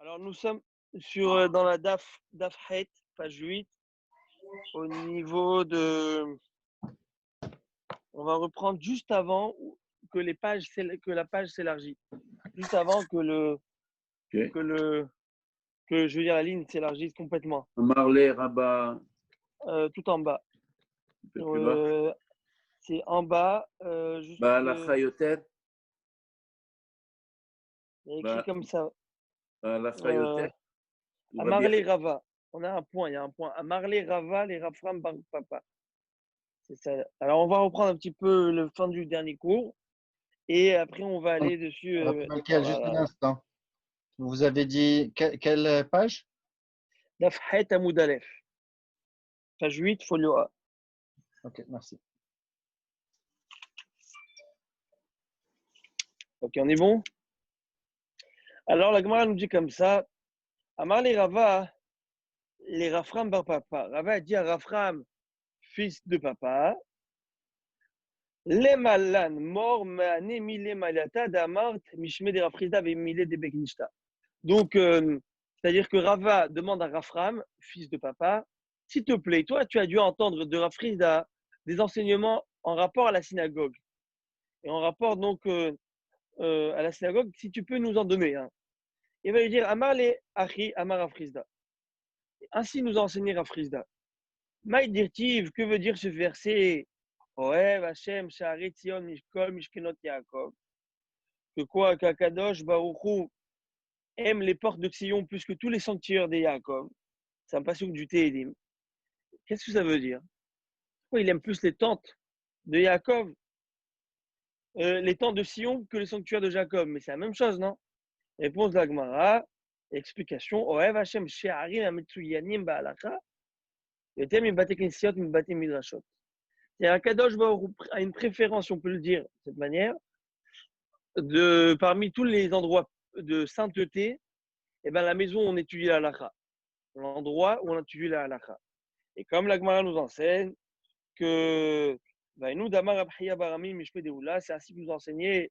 Alors, nous sommes dans la Daf Het, page 8, au niveau de. On va reprendre juste avant que la page s'élargit. Juste avant Ok. que je veux dire, la ligne s'élargisse complètement. Marley, Rabat, Tout en bas. un peu plus bas. C'est en bas, juste. La Chayoter, Il y a écrit bah, comme ça. la Euh, Chayoter, ou Rabbi Amarle Rava. On a un point, il y a un point. Amarle Rava, les Rafram Bar Papa. C'est ça. Alors, on va reprendre un petit peu le fin du dernier cours. Et après, on va aller dessus. Rabbi Malkiel, juste un instant. Vous avez dit quelle page? Daf Het Amoud Aleph. Page 8, folio A. Ok, merci. Ok, on est bon? Alors, la Gemara nous dit comme ça. Amar les Rava, les Rafram bar papa. Rava a dit à Rafram, fils de papa. Les malan, mort, mané, mille malata, damart, mishme de Rafrizda, et mille de Beknishta. Donc, c'est-à-dire que Rava demande à Rafram, fils de papa, s'il te plaît, toi, tu as dû entendre de Rafrizda des enseignements en rapport à la synagogue. Et en rapport donc à la synagogue, si tu peux nous en donner. Hein. Il va lui dire Amar le Achi, Amar Rafrizda. Ainsi nous a enseigné Rafrizda. Maï dirtiv, que veut dire ce verset Oev Hashem, Sha'aret Zion, Mishkol, Mishkenot Yaakov. Que quoi Qu'Akadosh Baruchou aime les portes de Sion plus que tous les sanctuaires de Yaakov. C'est un passage du Téhédim. Qu'est-ce que ça veut dire? Pourquoi il aime plus les tentes de Yaakov, les tentes de Sion que les sanctuaires de Jacob? Mais c'est la même chose, non? Réponse de la Gemara, explication. Oev Hashem she'arim ametsuyanim ba'alacha, yotem mibate knesiyot mibate midrashot. C'est-à-dire Akadosh Baruch Hu a une préférence, si on peut le dire de cette manière, parmi tous les endroits de sainteté, et ben la maison où on étudie la halacha, l'endroit où on étudie la halacha. Et comme la Gemara nous enseigne que nous Damar Abhiya Barami Mishpe de Oula, c'est ainsi que nous enseignait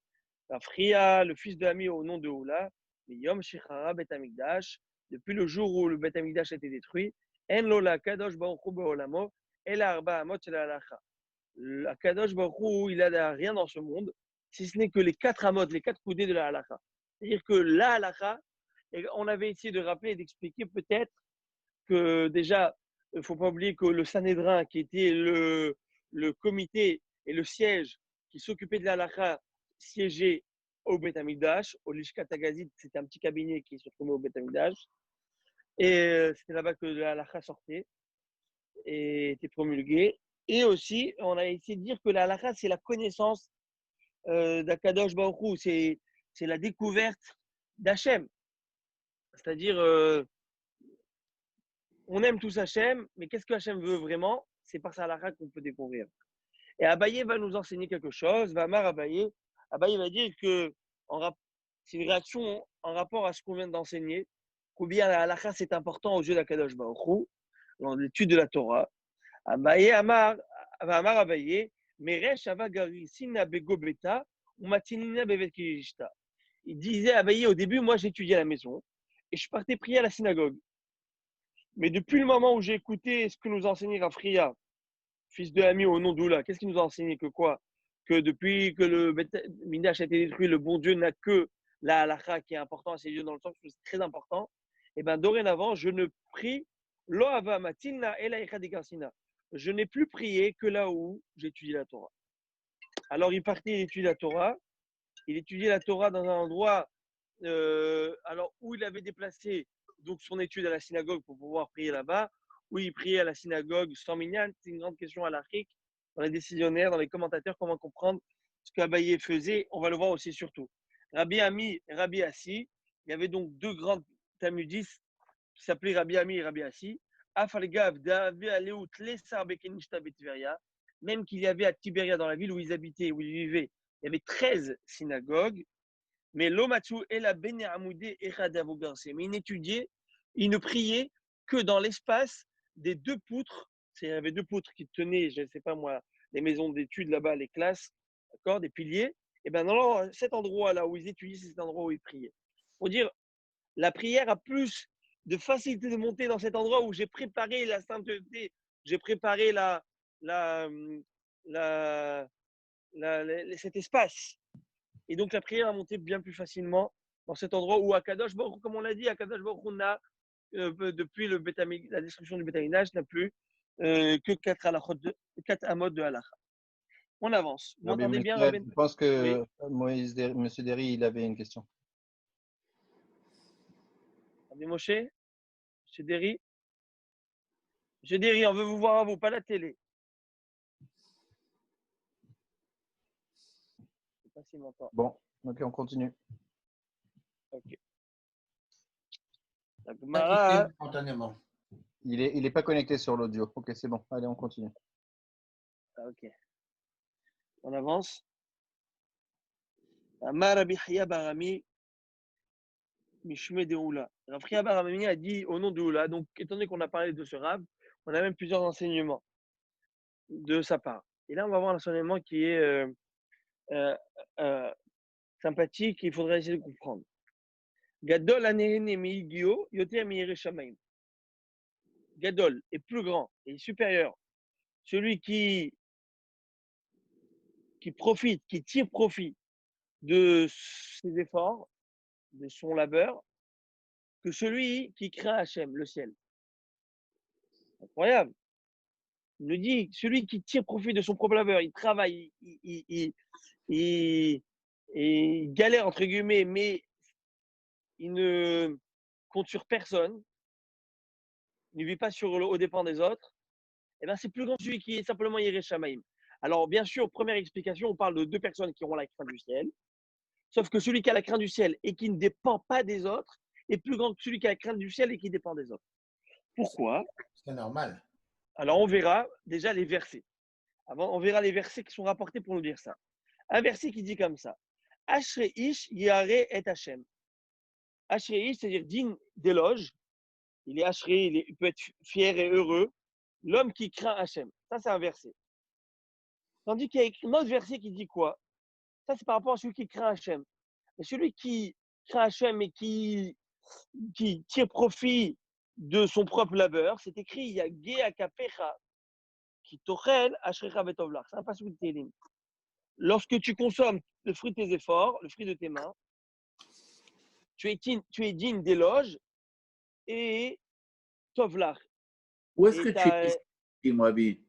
Afria, le fils de Ami au nom de Oula, Yom Shechara Bet Amigdash, depuis le jour où le Bet Amigdash a été détruit, En Lola Kadosh Baruch Hu Be'olamo, El Arba Amot Shel Halacha. La Kadosh Baruch Hu, il n'a rien dans ce monde, si ce n'est que les 4 amot, les 4 coudées de la halakha. C'est-à-dire que la halakha, on avait essayé de rappeler et d'expliquer peut-être que déjà, il ne faut pas oublier que le Sanhédrin, qui était le comité et le siège qui s'occupait de la halakha, siégeait au Beth Amikdash, au Lishkat Hagazit, c'était un petit cabinet qui se trouvait au Beth Amikdash. Et c'était là-bas que la halakha sortait et était promulguée. Et aussi, on a essayé de dire que la halakha, c'est la connaissance d'Akadosh Baruch Hu, c'est la découverte d'Hachem. C'est-à-dire, on aime tous Hachem, mais qu'est-ce que Hachem veut vraiment? C'est par sa halakha qu'on peut découvrir. Et Abaye va nous enseigner quelque chose. Vamar Abaye. Abaye va dire que c'est une réaction en rapport à ce qu'on vient d'enseigner. Combien la halakha, c'est important aux yeux d'Akadosh Baruch Hu, dans l'étude de la Torah. Abaye Amar Abaye. Meresh Avagari Sina Begobeta ou Matinina Bevet Kirishta. Il disait Abaye au début, moi j'étudiais à la maison et je partais prier à la synagogue. Mais depuis le moment où j'ai écouté ce que nous enseignait Rafria, fils de Ami au nom d'Oula, qu'est-ce qu'il nous a enseigné? Que quoi? Que depuis que le Mindash a été détruit, le bon Dieu n'a que la halakha qui est important à ses yeux, dans le sens où c'est très important. Et bien dorénavant, je ne prie lo ava matina ela echadikarsina. Je n'ai plus prié que là où j'étudie la Torah. Alors il partait étudier la Torah. Il étudiait la Torah dans un endroit alors où il avait déplacé donc son étude à la synagogue pour pouvoir prier là-bas, où il priait à la synagogue sans minyan. C'est une grande question à l'Afrique, dans les décisionnaires, dans les commentateurs, comment comprendre ce qu'Abaye faisait. On va le voir aussi surtout. Rabbi Ami et Rabbi Assi, il y avait donc deux grands talmudistes qui s'appelaient Rabbi Ami et Rabbi Assi. Afalgav d'Avé Aleout Lesar Bekenishta Betveria, même qu'il y avait à Tibéria, dans la ville où ils habitaient, où ils vivaient, il y avait 13 synagogues. Mais l'Omatsu et la Bene Amoudé et Radavogarse. Mais il ne priait que dans l'espace des deux poutres. Il y avait deux poutres qui tenaient, je ne sais pas moi, les maisons d'études là-bas, les classes, d'accord, des piliers. Et bien dans cet endroit-là où ils étudiaient, c'est cet endroit où ils priaient. Pour dire, la prière a plus de facilité de monter dans cet endroit où j'ai préparé la sainteté, j'ai préparé cet espace. Et donc la prière a monté bien plus facilement dans cet endroit où Akadosh Baruch, comme on l'a dit, Akadosh Baruch n'a, depuis la destruction du Bétamigdash, n'a plus que 4 amot de halakha. On avance. Vous Rabbi m'entendez bien, Michel, Rabbi? je pense Oui. que Monsieur Derry, il avait une question. Rabbi Moshe? Monsieur Derry? Monsieur Derry, on veut vous voir à vous, pas la télé. Je sais pas s'il m'entend. Bon, ok, on continue. Ok. La Gemara, Spontanément. Il est pas connecté sur l'audio. Ok, c'est bon. Allez, on continue. ok. On avance. Amar Rabbi Chaya Barami, Mishme de Oula. Rabbi Chaya Barami a dit au nom de Oula. Donc, étant donné qu'on a parlé de ce rab, on a même plusieurs enseignements de sa part. Et là, on va voir un enseignement qui est sympathique et il faudrait essayer de comprendre. Gadol anehene miigio yoter miire shamaim. Gadol est plus grand et supérieur. Celui qui profite, qui tire profit de ses efforts, de son labeur, que celui qui craint Hachem, le ciel. Incroyable. Il nous dit, celui qui tire profit de son propre labeur, il travaille, il galère, entre guillemets, mais il ne compte sur personne, il ne vit pas aux dépens des autres, et bien c'est plus grand que celui qui est simplement Yireh Shamaim. Alors, bien sûr, première explication, on parle de deux personnes qui auront la crainte du ciel, sauf que celui qui a la crainte du ciel et qui ne dépend pas des autres est plus grand que celui qui a la crainte du ciel et qui dépend des autres. Pourquoi? C'est normal. Alors, on verra déjà les versets. Avant, on verra les versets qui sont rapportés pour nous dire ça. Un verset qui dit comme ça. Ashrei ish yare et Hashem. Ashrei ish, c'est-à-dire digne d'éloge. Il est ashrei, il peut être fier et heureux. L'homme qui craint Hashem. Ça, c'est un verset. Tandis qu'il y a un autre verset qui dit quoi? Ça, c'est par rapport à celui qui craint Hashem. Mais celui qui craint Hashem et qui tire profit de son propre labeur, c'est écrit il y a Ge akapecha qui tochel ashrecha betovlach. C'est un passage de Télim. Lorsque tu consommes le fruit de tes efforts, le fruit de tes mains, tu es digne d'éloge et tovlach. Où est-ce Et que tu es ici, moi, Bi?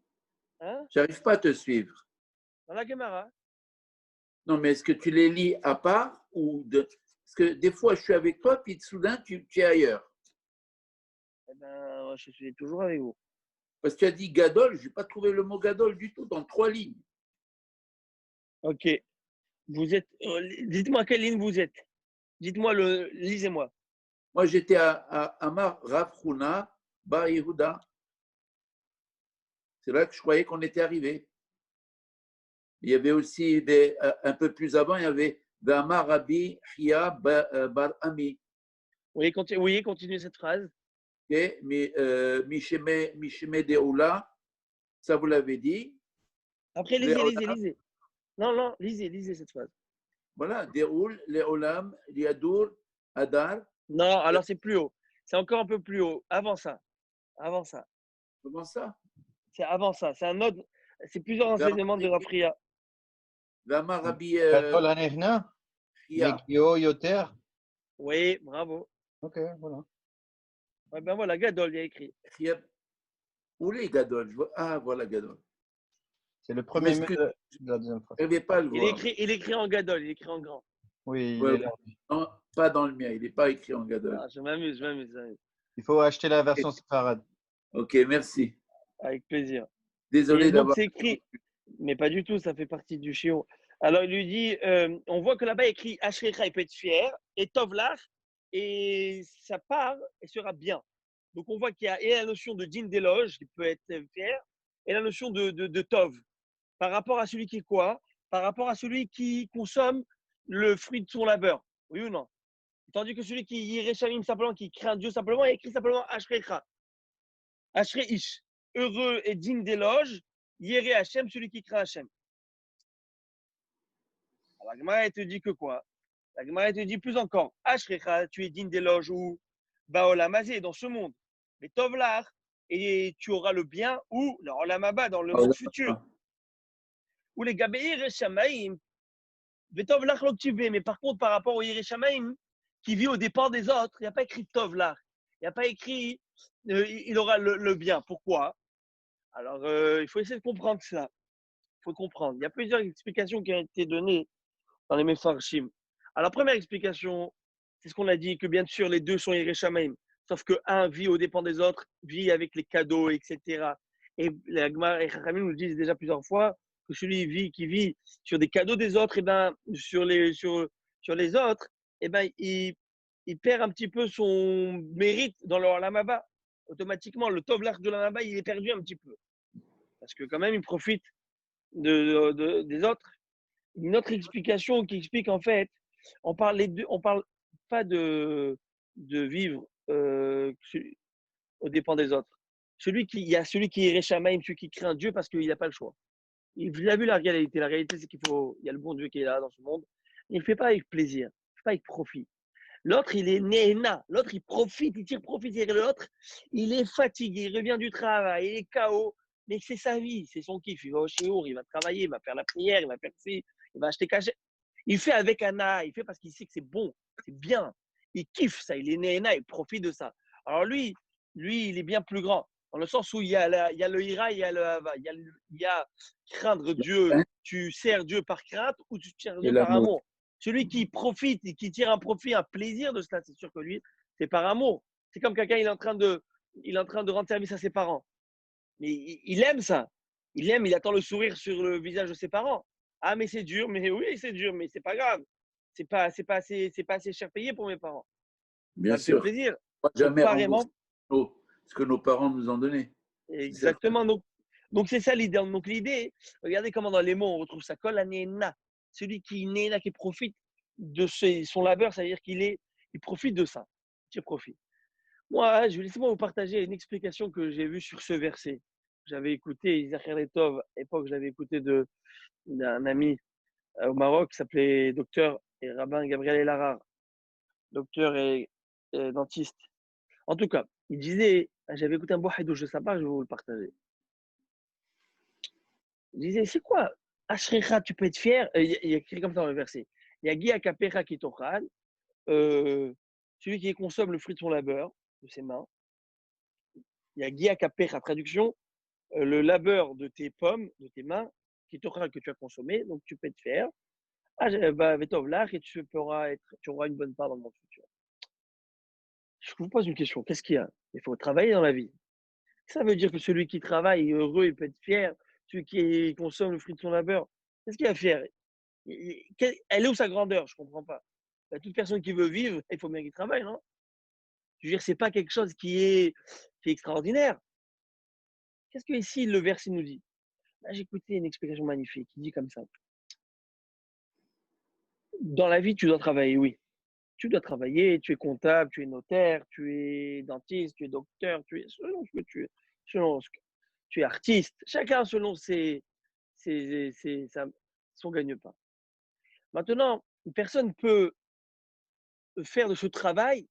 hein, J'arrive pas à te suivre. dans la Gemara. Non, mais est-ce que tu les lis à part ou de... Parce que des fois, je suis avec toi, puis soudain, tu es ailleurs. Eh ben, je suis toujours avec vous. Parce que tu as dit Gadol, je n'ai pas trouvé le mot Gadol du tout dans 3 lignes. Ok. Vous êtes. Dites-moi quelle ligne vous êtes. Dites-moi lisez-moi. Moi, j'étais à Amar Rav Huna Bar Yehuda. C'est là que je croyais qu'on était arrivé. Il y avait aussi, un peu plus avant, il y avait Amar Rabbi Chia Bar Ami. Oui, continuez cette phrase. Okay? Misheme Deoula, ça vous l'avez dit. Après, lisez. Non, lisez cette phrase. Voilà, Deoul, Leolam, Liadour, Adar. Non, alors c'est plus haut. C'est encore un peu plus haut. Avant ça. Comment ça? C'est avant ça. C'est un autre. C'est plusieurs enseignements de Rafria. Amar Rabbi Gadol anehna, Chia. Megio yoter. Oui, bravo. Ok, voilà. Ouais, ben voilà, Gadol, il y a écrit. Où est Gadol? Ah, voilà Gadol. C'est le premier mot que de la deuxième phrase. je n'arrivais pas à le Il voir. est écrit en Gadol, il est écrit en grand. Oui, il Ouais, est là. non, pas dans le mien, il n'est pas écrit en Gadol. Ah, je m'amuse. Il faut acheter la version séfarade. Ok, merci. Avec plaisir. Désolé Et donc, d'avoir. c'est écrit, mais pas du tout, ça fait partie du chiot. Alors, il lui dit, on voit que là-bas, il écrit Ashrecha, il peut être fier, et Tovlach, et sa part, elle sera bien. Donc, on voit qu'il y a et la notion de din d'éloge, il peut être fier, et la notion de Tov. Par rapport à celui qui est quoi? Par rapport à celui qui consomme le fruit de son labeur. Oui ou non? Tandis que celui qui Yireh simplement, qui craint Dieu simplement, il écrit simplement Ashrecha. Ashreish, heureux et digne d'éloge, Yéré Hachem, celui qui craint Hachem. Alors, la Gemara, elle te dit que quoi? La Gemara te dit plus encore. Ashrecha, tu es digne d'éloge ou Baolamazé, dans ce monde. Mais Tovlar, et tu auras le bien ou le Olamaba, dans le monde futur. Ou les Gabéir Shamaim, Vetovlar l'Oktivé. Mais par contre, par rapport au Yereshamaim, qui vit au départ des autres, il n'y a pas écrit Tovlar. Il n'y a pas écrit il aura le bien. Pourquoi? Alors, il faut essayer de comprendre ça. Il faut comprendre. Il y a plusieurs explications qui ont été données dans les Mefarshim. Alors, la première explication, c'est ce qu'on a dit, que bien sûr, les deux sont Yereshamaim. Sauf qu'un vit aux dépens des autres, vit avec les cadeaux, etc. Et la Gemara et Chachamim nous disent déjà plusieurs fois que celui qui vit sur des cadeaux des autres, et ben, sur les autres, et ben, il perd un petit peu son mérite dans le Lamaba. Automatiquement, le Tovlar de Lamaba, il est perdu un petit peu. Parce que quand même, il profite des autres. Une autre explication qui explique en fait, on parle pas de vivre aux dépens des autres. Il y a celui qui est Réchamaïm, celui qui craint Dieu parce qu'il n'a pas le choix. Il a vu la réalité. La réalité, c'est il y a le bon Dieu qui est là dans ce monde. Il ne le fait pas avec plaisir, il ne fait pas avec profit. L'autre, il est néna. L'autre, il profite, il tire profit. L'autre, il est fatigué, il revient du travail, il est KO. Mais c'est sa vie, c'est son kiff. Il va au shiur, il va travailler, il va faire la prière, il va faire ci, il va acheter cachet. Il fait avec Anna, il fait parce qu'il sait que c'est bon, c'est bien. Il kiffe ça, il est néna, il profite de ça. Alors lui, il est bien plus grand. Dans le sens où il y a le ira, il y a le hava. Il y a craindre Dieu. Tu sers Dieu par crainte ou tu sers Dieu par amour. Celui qui profite et qui tire un profit, un plaisir de cela, c'est sûr que lui, c'est par amour. C'est comme quelqu'un, il est en train de rendre service à ses parents. Mais il aime ça. Il attend le sourire sur le visage de ses parents. Ah, mais c'est dur, mais oui, c'est dur, mais c'est pas grave. C'est pas assez cher payé pour mes parents. Bien ça sûr. me fait plaisir. On va jamais rembourser ce que nos parents nous ont donné. Exactement. Donc c'est ça l'idée. Donc l'idée, regardez comment dans les mots on retrouve ça. Kol anéna. Celui qui néna, qui profite de son labeur, c'est-à-dire il profite de ça. Il profite. Moi, laissez-moi vous partager une explication que j'ai vue sur ce verset. J'avais écouté Isaac Letov, à l'époque, je l'avais écouté d'un ami au Maroc qui s'appelait docteur et rabbin Gabriel Elarar, docteur et dentiste. En tout cas, il disait, j'avais écouté un bohidou, je ne sais pas, je vais vous le partager. Il disait, c'est quoi Ashrecha, tu peux être fier. Il y a écrit comme ça dans le verset. Il y a Gia Kapecha qui tochal, celui qui consomme le fruit de son labeur, de ses mains. Il y a Gia Kapecha, traduction, le labeur de tes pommes, de tes mains, qui tochal que tu as consommé, donc tu peux être fier. Et tu auras une bonne part dans le monde futur. Je vous pose une question. Qu'est-ce qu'il y a? Il faut travailler dans la vie. Ça veut dire que celui qui travaille est heureux, il peut être fier. Celui qui consomme le fruit de son labeur, qu'est-ce qu'il y a à faire? Elle est où sa grandeur? Je ne comprends pas. Toute personne qui veut vivre, il faut bien qu'il travaille, non? Je veux dire, ce n'est pas quelque chose qui est extraordinaire. Qu'est-ce que ici le verset nous dit? Là, j'ai écouté une explication magnifique qui dit comme ça. Dans la vie, tu dois travailler, oui. Tu dois travailler, tu es comptable, tu es notaire, tu es dentiste, tu es docteur, tu es selon ce que tu es, tu es artiste. Chacun selon son gagne-pain. Maintenant, une personne peut faire de ce travail.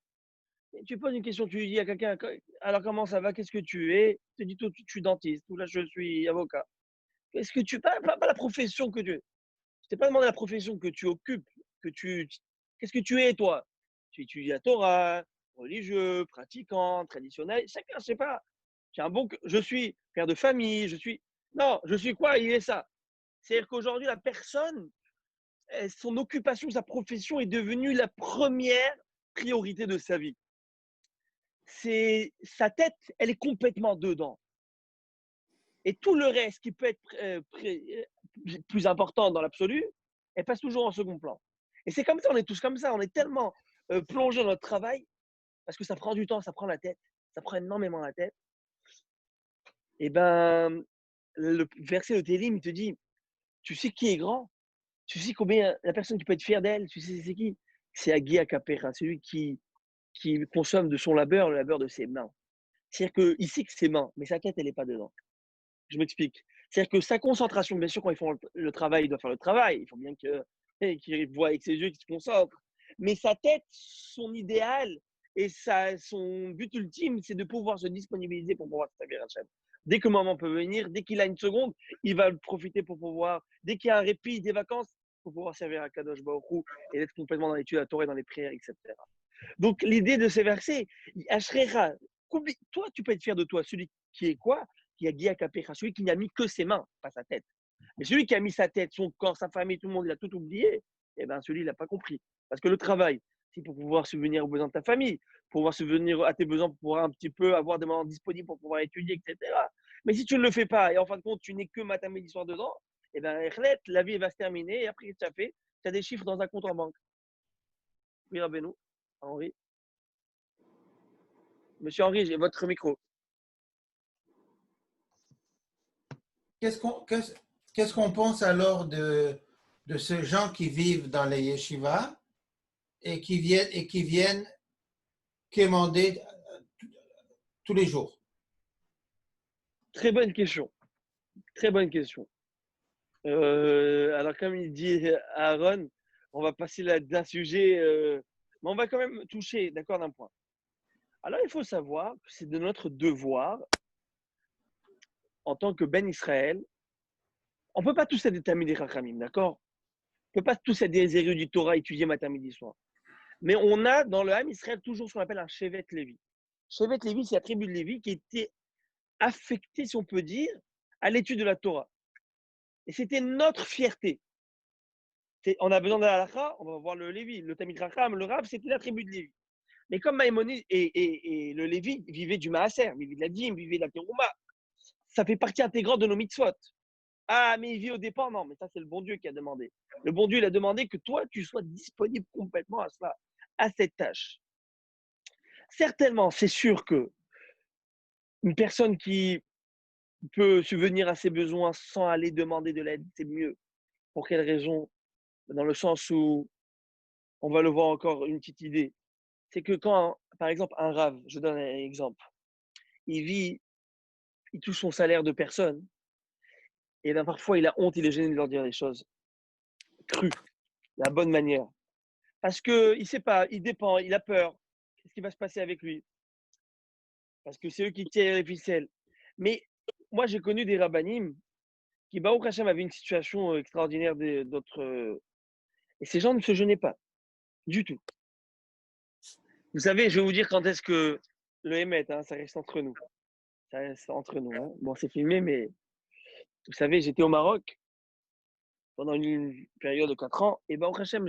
Tu poses une question, tu dis à quelqu'un, alors comment ça va, qu'est-ce que tu es? Tu te dis, toi, je suis dentiste, ou là, je suis avocat. Qu'est-ce que tu pas la profession que tu es. Je t'ai pas demandé la profession que tu occupes, qu'est-ce que tu es, toi? Tu étudies la Torah, religieux, pratiquant, traditionnel, chacun, je sais pas. Je suis père de famille, non, je suis quoi? Il est ça. C'est-à-dire qu'aujourd'hui, la personne, son occupation, sa profession est devenue la première priorité de sa vie. Sa tête, elle est complètement dedans. Et tout le reste qui peut être plus important dans l'absolu, elle passe toujours en second plan. Et c'est comme ça, on est tous comme ça, on est tellement plongé dans notre travail, parce que ça prend du temps, ça prend la tête, ça prend énormément la tête. Et ben, le verset de Télim, il te dit, tu sais qui est grand? Tu sais combien la personne qui peut être fière d'elle? Tu sais c'est qui? C'est Agi Akapera, celui qui consomme de son labeur, le labeur de ses mains. C'est-à-dire qu'il sait que ses mains, mais sa tête, elle n'est pas dedans. Je m'explique. C'est-à-dire que sa concentration, bien sûr, quand ils font le travail, il doit faire le travail. Il faut bien qu'il voit avec ses yeux, qu'il se concentre. Mais sa tête, son idéal et son but ultime, c'est de pouvoir se disponibiliser pour pouvoir servir Hachem. Dès que le moment peut venir, dès qu'il a une seconde, il va profiter pour pouvoir, dès qu'il y a un répit, des vacances, pour pouvoir servir à Kadosh Baruch Hu et être complètement dans l'étude de la Torah et dans les prières, etc. Donc, l'idée de ces versets, Ashrecha, toi, tu peux être fier de toi, celui qui est quoi? Qui a Guia Kapecha, celui qui n'a mis que ses mains, pas sa tête. Mais celui qui a mis sa tête, son corps, sa famille, tout le monde, il a tout oublié, eh bien, celui, il n'a pas compris. Parce que le travail, c'est pour pouvoir subvenir aux besoins de ta famille, pour pouvoir subvenir à tes besoins, pour pouvoir un petit peu avoir des moments disponibles pour pouvoir étudier, etc. Mais si tu ne le fais pas, et en fin de compte, tu n'es que matin, midi, soir dedans, eh bien, la vie va se terminer, et après, tu as fait, tu as des chiffres dans un compte en banque. Oui, Rabbeinu, Henri. Monsieur Henri, j'ai votre micro. Qu'est-ce qu'on pense alors de ces gens qui vivent dans les yeshivas et qui viennent quémander tous les jours? Très bonne question. Très bonne question. Alors, comme il dit Aaron, on va passer d'un sujet, mais on va quand même toucher, d'accord, d'un point. Alors, il faut savoir que c'est de notre devoir, en tant que Ben Israël, on ne peut pas tous être des Talmidei Chachamim, d'accord? On ne peut pas tous être des érudits du Torah, étudier matin, midi, soir. Mais on a dans le Ham Israël toujours ce qu'on appelle un Shevet Lévi. Shevet Lévi, c'est la tribu de Lévi qui était affectée, si on peut dire, à l'étude de la Torah. Et c'était notre fierté. On a besoin de la halakha, on va voir le Lévi. Le Talmid Chacham, le Rav, c'était la tribu de Lévi. Mais comme Maïmonide et le Lévi vivaient du Maaser, vivaient de la dîme, vivaient de la Terouma, ça fait partie intégrante de nos mitzvot. Ah, mais il vit au dépend. Non, mais ça, c'est le bon Dieu qui a demandé. Le bon Dieu, il a demandé que toi, tu sois disponible complètement à cela, à cette tâche. Certainement, c'est sûr que une personne qui peut subvenir à ses besoins sans aller demander de l'aide, c'est mieux. Pour quelle raison? Dans le sens où, on va le voir encore, une petite idée. C'est que quand, par exemple, un rave, je donne un exemple, il touche son salaire de personne, et bien parfois il a honte, il est gêné de leur dire les choses crues, de la bonne manière. Parce qu'il ne sait pas, il dépend, il a peur. Qu'est-ce qui va se passer avec lui? Parce que c'est eux qui tirent les ficelles. Mais moi, j'ai connu des rabbanim qui, Baruch Hashem, avaient une situation extraordinaire d'autres. Et ces gens ne se gênaient pas, du tout. Vous savez, je vais vous dire quand est-ce que le Hémet, ça reste entre nous. Ça reste entre nous. Hein. Bon, c'est filmé, mais vous savez, j'étais au Maroc pendant une période de 4 ans. Et Baruch Hashem,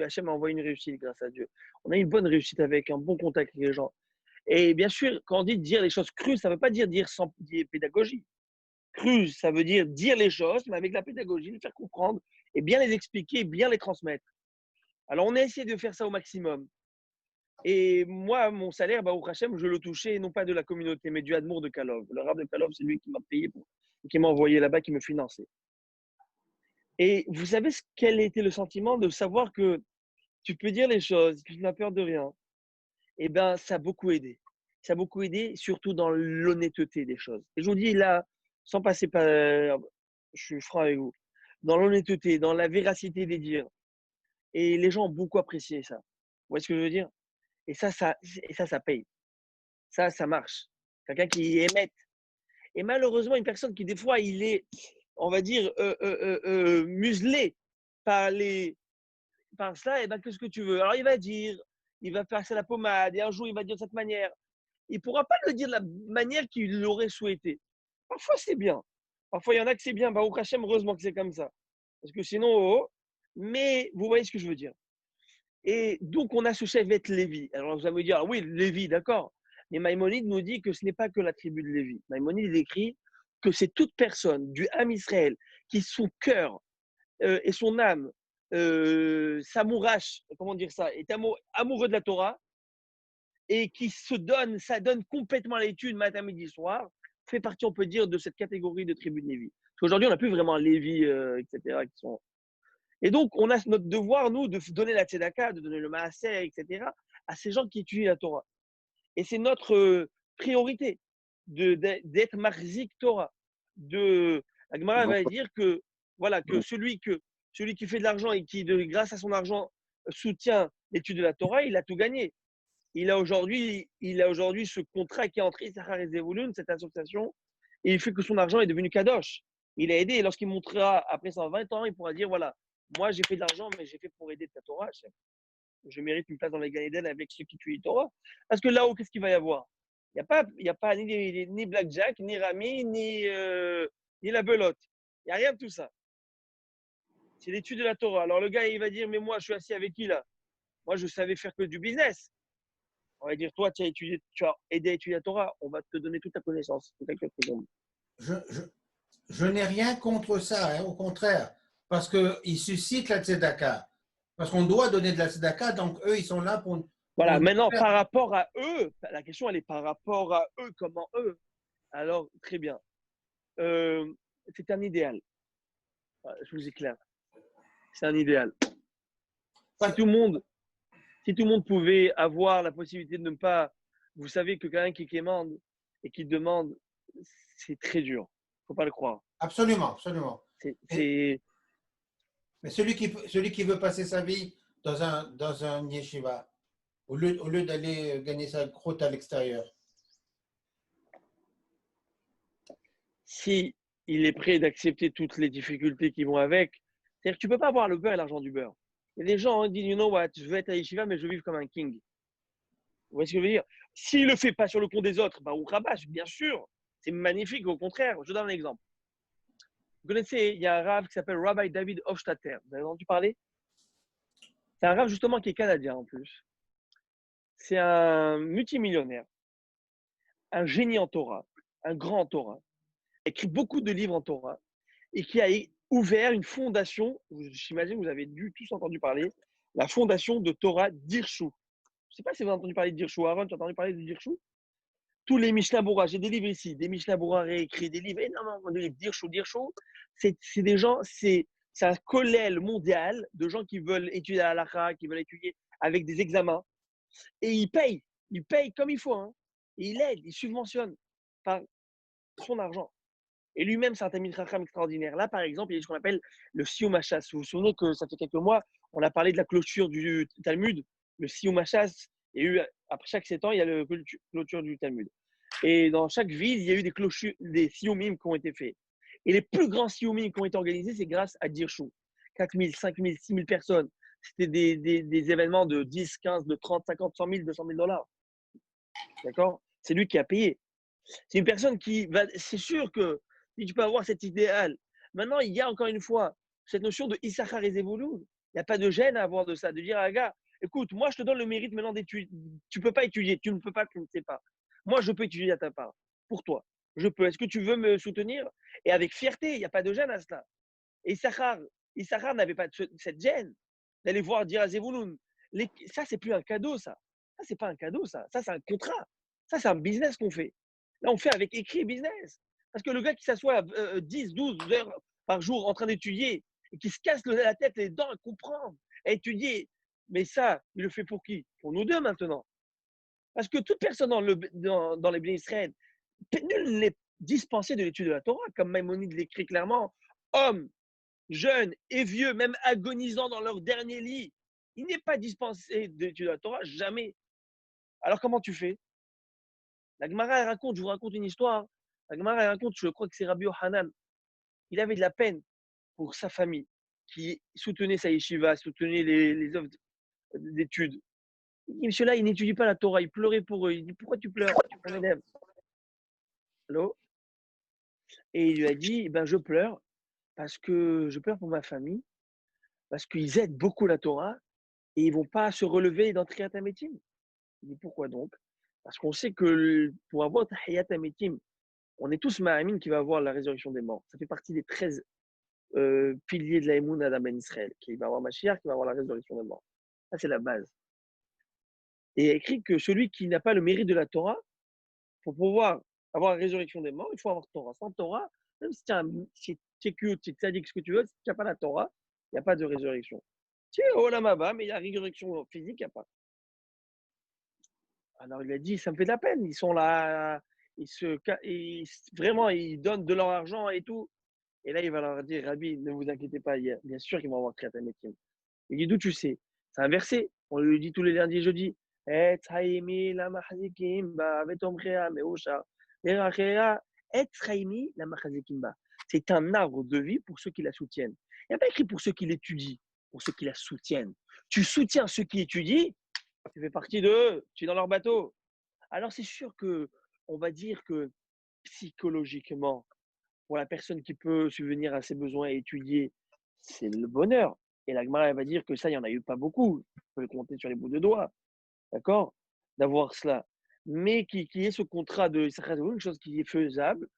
Hashem m'a envoyé une réussite grâce à Dieu. On a eu une bonne réussite avec un bon contact avec les gens. Et bien sûr, quand on dit dire les choses crues, ça ne veut pas dire sans pédagogie. Cru, ça veut dire les choses, mais avec la pédagogie, les faire comprendre et bien les expliquer, bien les transmettre. Alors, on a essayé de faire ça au maximum. Et moi, mon salaire, Baruch Hashem, je le touchais non pas de la communauté, mais du Admour de Kalov. Le Rav de Kalov, c'est lui qui m'a payé, qui m'a envoyé là-bas, qui me finançait. Et vous savez quel était le sentiment de savoir que tu peux dire les choses, que tu n'as peur de rien? Eh bien, ça a beaucoup aidé. Ça a beaucoup aidé, surtout dans l'honnêteté des choses. Et je vous dis là, sans passer par. Je suis franc avec vous. Dans l'honnêteté, dans la véracité des dires. Et les gens ont beaucoup apprécié ça. Vous voyez ce que je veux dire? Et ça paye. Ça marche. Quelqu'un qui émette. Et malheureusement, une personne qui, des fois, il est, on va dire, muselé par ça, et ben, qu'est-ce que tu veux? Alors, il va dire, il va passer la pommade, et un jour, il va dire de cette manière. Il ne pourra pas le dire de la manière qu'il l'aurait souhaité. Parfois, c'est bien. Parfois, il y en a que c'est bien. Baruch Hashem, heureusement que c'est comme ça. Parce que sinon, mais vous voyez ce que je veux dire. Et donc, on a ce Shevet Lévi. Alors, vous allez me dire, ah oui, Lévi, d'accord. Mais Maïmonide nous dit que ce n'est pas que la tribu de Lévi. Maïmonide, il écrit que c'est toute personne du Ham Israël qui, son cœur et son âme, s'amourache, comment dire ça, est amoureux de la Torah, et qui ça donne complètement à l'étude matin, midi, soir, fait partie, on peut dire, de cette catégorie de tribu de Lévi. Parce qu'aujourd'hui, on n'a plus vraiment Lévi, etc. Et donc, on a notre devoir, nous, de donner la tzedaka, de donner le maaser, etc., à ces gens qui étudient la Torah. Et c'est notre priorité d'être marzik Torah. La Gemara va dire que, voilà, que celui qui fait de l'argent et qui, grâce à son argent, soutient l'étude de la Torah, il a tout gagné. Il a aujourd'hui ce contrat qui est entre Issachar et Zevulun, cette association, et il fait que son argent est devenu kadosh. Il a aidé, et lorsqu'il montrera après 120 ans, il pourra dire voilà, moi j'ai fait de l'argent, mais j'ai fait pour aider ta Torah. Je mérite une place dans les Gan Eden avec ceux qui tuent la Torah. Parce que là-haut, qu'est-ce qu'il va y avoir? Il n'y a pas ni Blackjack, ni Rami, ni la belote. Il n'y a rien de tout ça. C'est l'étude de la Torah. Alors le gars, il va dire mais moi, je suis assis avec qui là? Moi, je savais faire que du business. On va dire, toi, tu as aidé à étudier la Torah, on va te donner toute ta connaissance. Je, je, je n'ai rien contre ça, hein, au contraire, parce qu'ils suscitent la tzedaka. Parce qu'on doit donner de la tzedaka, donc eux, ils sont là pour voilà, nous maintenant, faire. par rapport à eux, la question, elle est par rapport à eux, comment eux. Alors, très bien. C'est un idéal. Je vous éclaire. C'est un idéal. Si tout le monde pouvait avoir la possibilité de ne pas. Vous savez que quelqu'un qui quémande et qui demande, c'est très dur. Il ne faut pas le croire. Absolument, absolument. C'est Mais celui qui veut passer sa vie dans un yeshiva, au lieu d'aller gagner sa croûte à l'extérieur. si il est prêt d'accepter toutes les difficultés qui vont avec, c'est-à-dire que tu ne peux pas avoir le beurre et l'argent du beurre. Il y a des gens qui disent, you know what, je veux être à Yeshiva, mais je veux vivre comme un king. Vous voyez ce que je veux dire? S'il ne le fait pas sur le compte des autres, bah, ou rabash, bien sûr, c'est magnifique, au contraire. Je donne un exemple. Vous connaissez, il y a un rav qui s'appelle Rabbi David Hofstadter. Vous avez entendu parler? C'est un rav justement qui est canadien en plus. C'est un multimillionnaire, un génie en Torah, un grand en Torah, écrit beaucoup de livres en Torah et qui a ouvert une fondation, j'imagine que vous avez dû tous entendu parler, la fondation de Torah d'Irshu. Je ne sais pas si vous avez entendu parler de Dirshu. Aaron, tu as entendu parler de Dirshu? Tous les Mishnah Bora, j'ai des livres ici, des Mishnah Bora réécrits, des livres énormément de livres. Dirshu, c'est des gens, c'est un kollel mondial de gens qui veulent étudier à l'halakha, qui veulent étudier avec des examens. Et ils payent comme il faut. Hein. Et il aide, il subventionne par son argent. Et lui-même, c'est un Talmid Chacham extraordinaire. Là, par exemple, il y a ce qu'on appelle le Siyum Hashas. Vous vous souvenez que ça fait quelques mois, on a parlé de la clôture du Talmud, le Siyum Hashas. Il y a eu, après chaque 7 ans, il y a la clôture du Talmud. Et dans chaque ville, il y a eu des Siyumim qui ont été faits. Et les plus grands Siyumim qui ont été organisés, c'est grâce à Dirshu. 4 000, 5 000, 6 000 personnes. C'était des événements de 10, 15, de 30, 50, 100 000, 200 000 dollars. D'accord? C'est lui qui a payé. C'est une personne qui va. C'est sûr que si tu peux avoir cet idéal. Maintenant, il y a encore une fois cette notion de Issachar et Zevulun. Il n'y a pas de gêne à avoir de ça, de dire à un gars, écoute, moi je te donne le mérite maintenant d'étudier. Tu ne peux pas étudier, tu ne peux pas, tu ne sais pas. Moi, je peux étudier à ta part, pour toi. Je peux. Est-ce que tu veux me soutenir? Et avec fierté, il n'y a pas de gêne à cela. Et Issachar n'avait pas cette gêne d'aller voir dire à Zevulun. Ça, c'est plus un cadeau, ça. Ça, c'est pas un cadeau, ça. Ça, c'est un contrat. Ça, c'est un business qu'on fait. Là, on fait avec écrit business. Parce que le gars qui s'assoit 10, 12 heures par jour en train d'étudier et qui se casse la tête, les dents à comprendre, à étudier, mais ça, il le fait pour qui? Pour nous deux maintenant. Parce que toute personne dans les Béné Israël, nul n'est dispensé de l'étude de la Torah, comme Maïmonide l'écrit clairement. Hommes, jeunes et vieux, même agonisants dans leur dernier lit, il n'est pas dispensé de l'étude de la Torah, jamais. Alors comment tu fais? La Gemara raconte, je vous raconte une histoire. La Gemara raconte, je crois que c'est Rabbi Yohanan. Il avait de la peine pour sa famille qui soutenait sa yeshiva, soutenait les œuvres d'études. Il dit, monsieur là, il n'étudie pas la Torah, il pleurait pour eux. Il dit, pourquoi tu pleures, mon élève? Allô? Et il lui a dit, ben, je pleure parce que je pleure pour ma famille, parce qu'ils aident beaucoup la Torah et ils ne vont pas se relever dans Triyat HaMetim. Il dit, pourquoi donc? Parce qu'on sait que pour avoir Triyat HaMetim, on est tous ma'amin qui va avoir la résurrection des morts. Ça fait partie des 13 piliers de la Emouna d'Aben Israël, qui va avoir Mashiach, qui va avoir la résurrection des morts. Ça, c'est la base. Et il y a écrit que celui qui n'a pas le mérite de la Torah, pour pouvoir avoir la résurrection des morts, il faut avoir Torah. Sans Torah, même si tu es cute, tu es tzaddik, ce que tu veux, si tu n'as pas la Torah, il n'y a pas de résurrection. Tu es au Lamaba, mais il y a résurrection physique, il n'y a pas. Alors il a dit, ça me fait de la peine. Ils sont là, vraiment, ils donnent de leur argent et tout. Et là, il va leur dire, Rabbi, ne vous inquiétez pas, bien sûr qu'ils vont avoir Triyat HaMetim. Il dit, d'où tu sais? C'est un verset. On lui dit tous les lundis et jeudis. Et Haïmi la mahazikimba, vetomrea meusha, erachea, et Haïmi la mahazikimba. C'est un arbre de vie pour ceux qui la soutiennent. Il n'y a pas écrit pour ceux qui l'étudient, pour ceux qui la soutiennent. Tu soutiens ceux qui étudient, tu fais partie d'eux, tu es dans leur bateau. Alors c'est sûr que on va dire que psychologiquement, pour la personne qui peut subvenir à ses besoins et étudier, c'est le bonheur. Et la Gemara va dire que ça, il n'y en a eu pas beaucoup. On peut le compter sur les bouts de doigts, d'accord, d'avoir cela. Mais qui est ce contrat de une chose qui est faisable,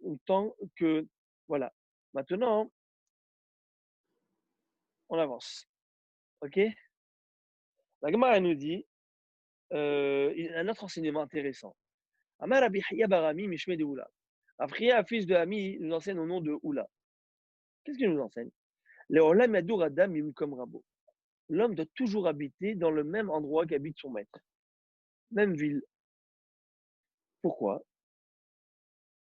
autant que, voilà. Maintenant, on avance, ok. La Gemara nous dit un autre enseignement intéressant. Amar Rabbi Hiya bar Ami Mishme de Oula. Afria, fils de Ami, nous enseigne au nom de Oula. Qu'est-ce qu'il nous enseigne? L'homme doit toujours habiter dans le même endroit qu'habite son maître. Même ville. Pourquoi?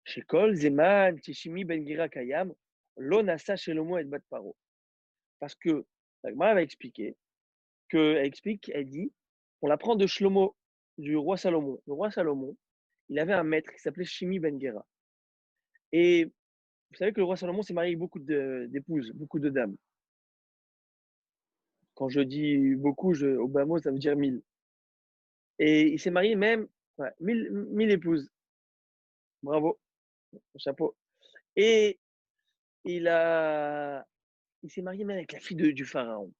Chez Kol, Zeman, Tishimi, Ben Gira, Kayam, Lonasa, Shelomo et Bat Paro. Parce que la Gemara va expliquer, elle dit, on l'apprend de Shlomo, du roi Salomon. Le roi Salomon, il avait un maître qui s'appelait Shimi Ben Gira. Et vous savez que le roi Salomon s'est marié avec beaucoup d'épouses, beaucoup de dames. Quand je dis beaucoup, au bas mot, ça veut dire 1000. Et il s'est marié même 1000 épouses. Bravo, chapeau. Et il s'est marié même avec la fille du pharaon.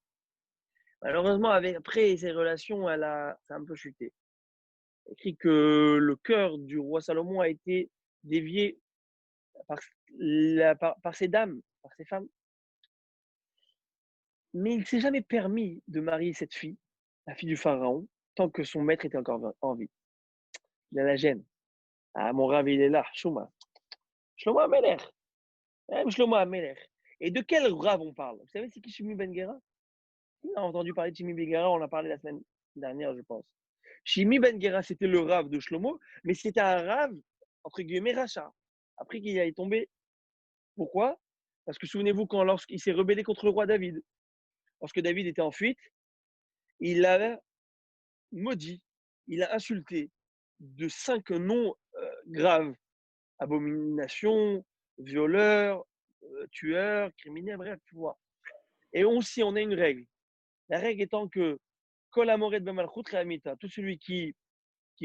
Malheureusement, après ses relations, ça a un peu chuté. Il écrit que le cœur du roi Salomon a été dévié par ses dames, par ses femmes. Mais il ne s'est jamais permis de marier cette fille, la fille du pharaon, tant que son maître était encore en vie. Il a la gêne. Ah, mon rave, il est là, Shlomo. Shlomo Amelech. Shlomo Amelech. Et de quel rave on parle? Vous savez, c'est qui Shimi Ben Gera? On a entendu parler de Shimi Ben Gera, on en a parlé la semaine dernière, je pense. Shimi Ben Gera, c'était le rave de Shlomo, mais c'était un rave, entre guillemets, rachat. Après qu'il est tombé. Pourquoi? Parce que souvenez-vous, lorsqu'il s'est rebellé contre le roi David, lorsque David était en fuite, il a maudit, il a insulté de 5 noms graves. Abomination, violeur, tueur, criminel, bref, tu vois. Et aussi, on a une règle. La règle étant que Kol Amoret Bemalchut Re'amita, tout celui qui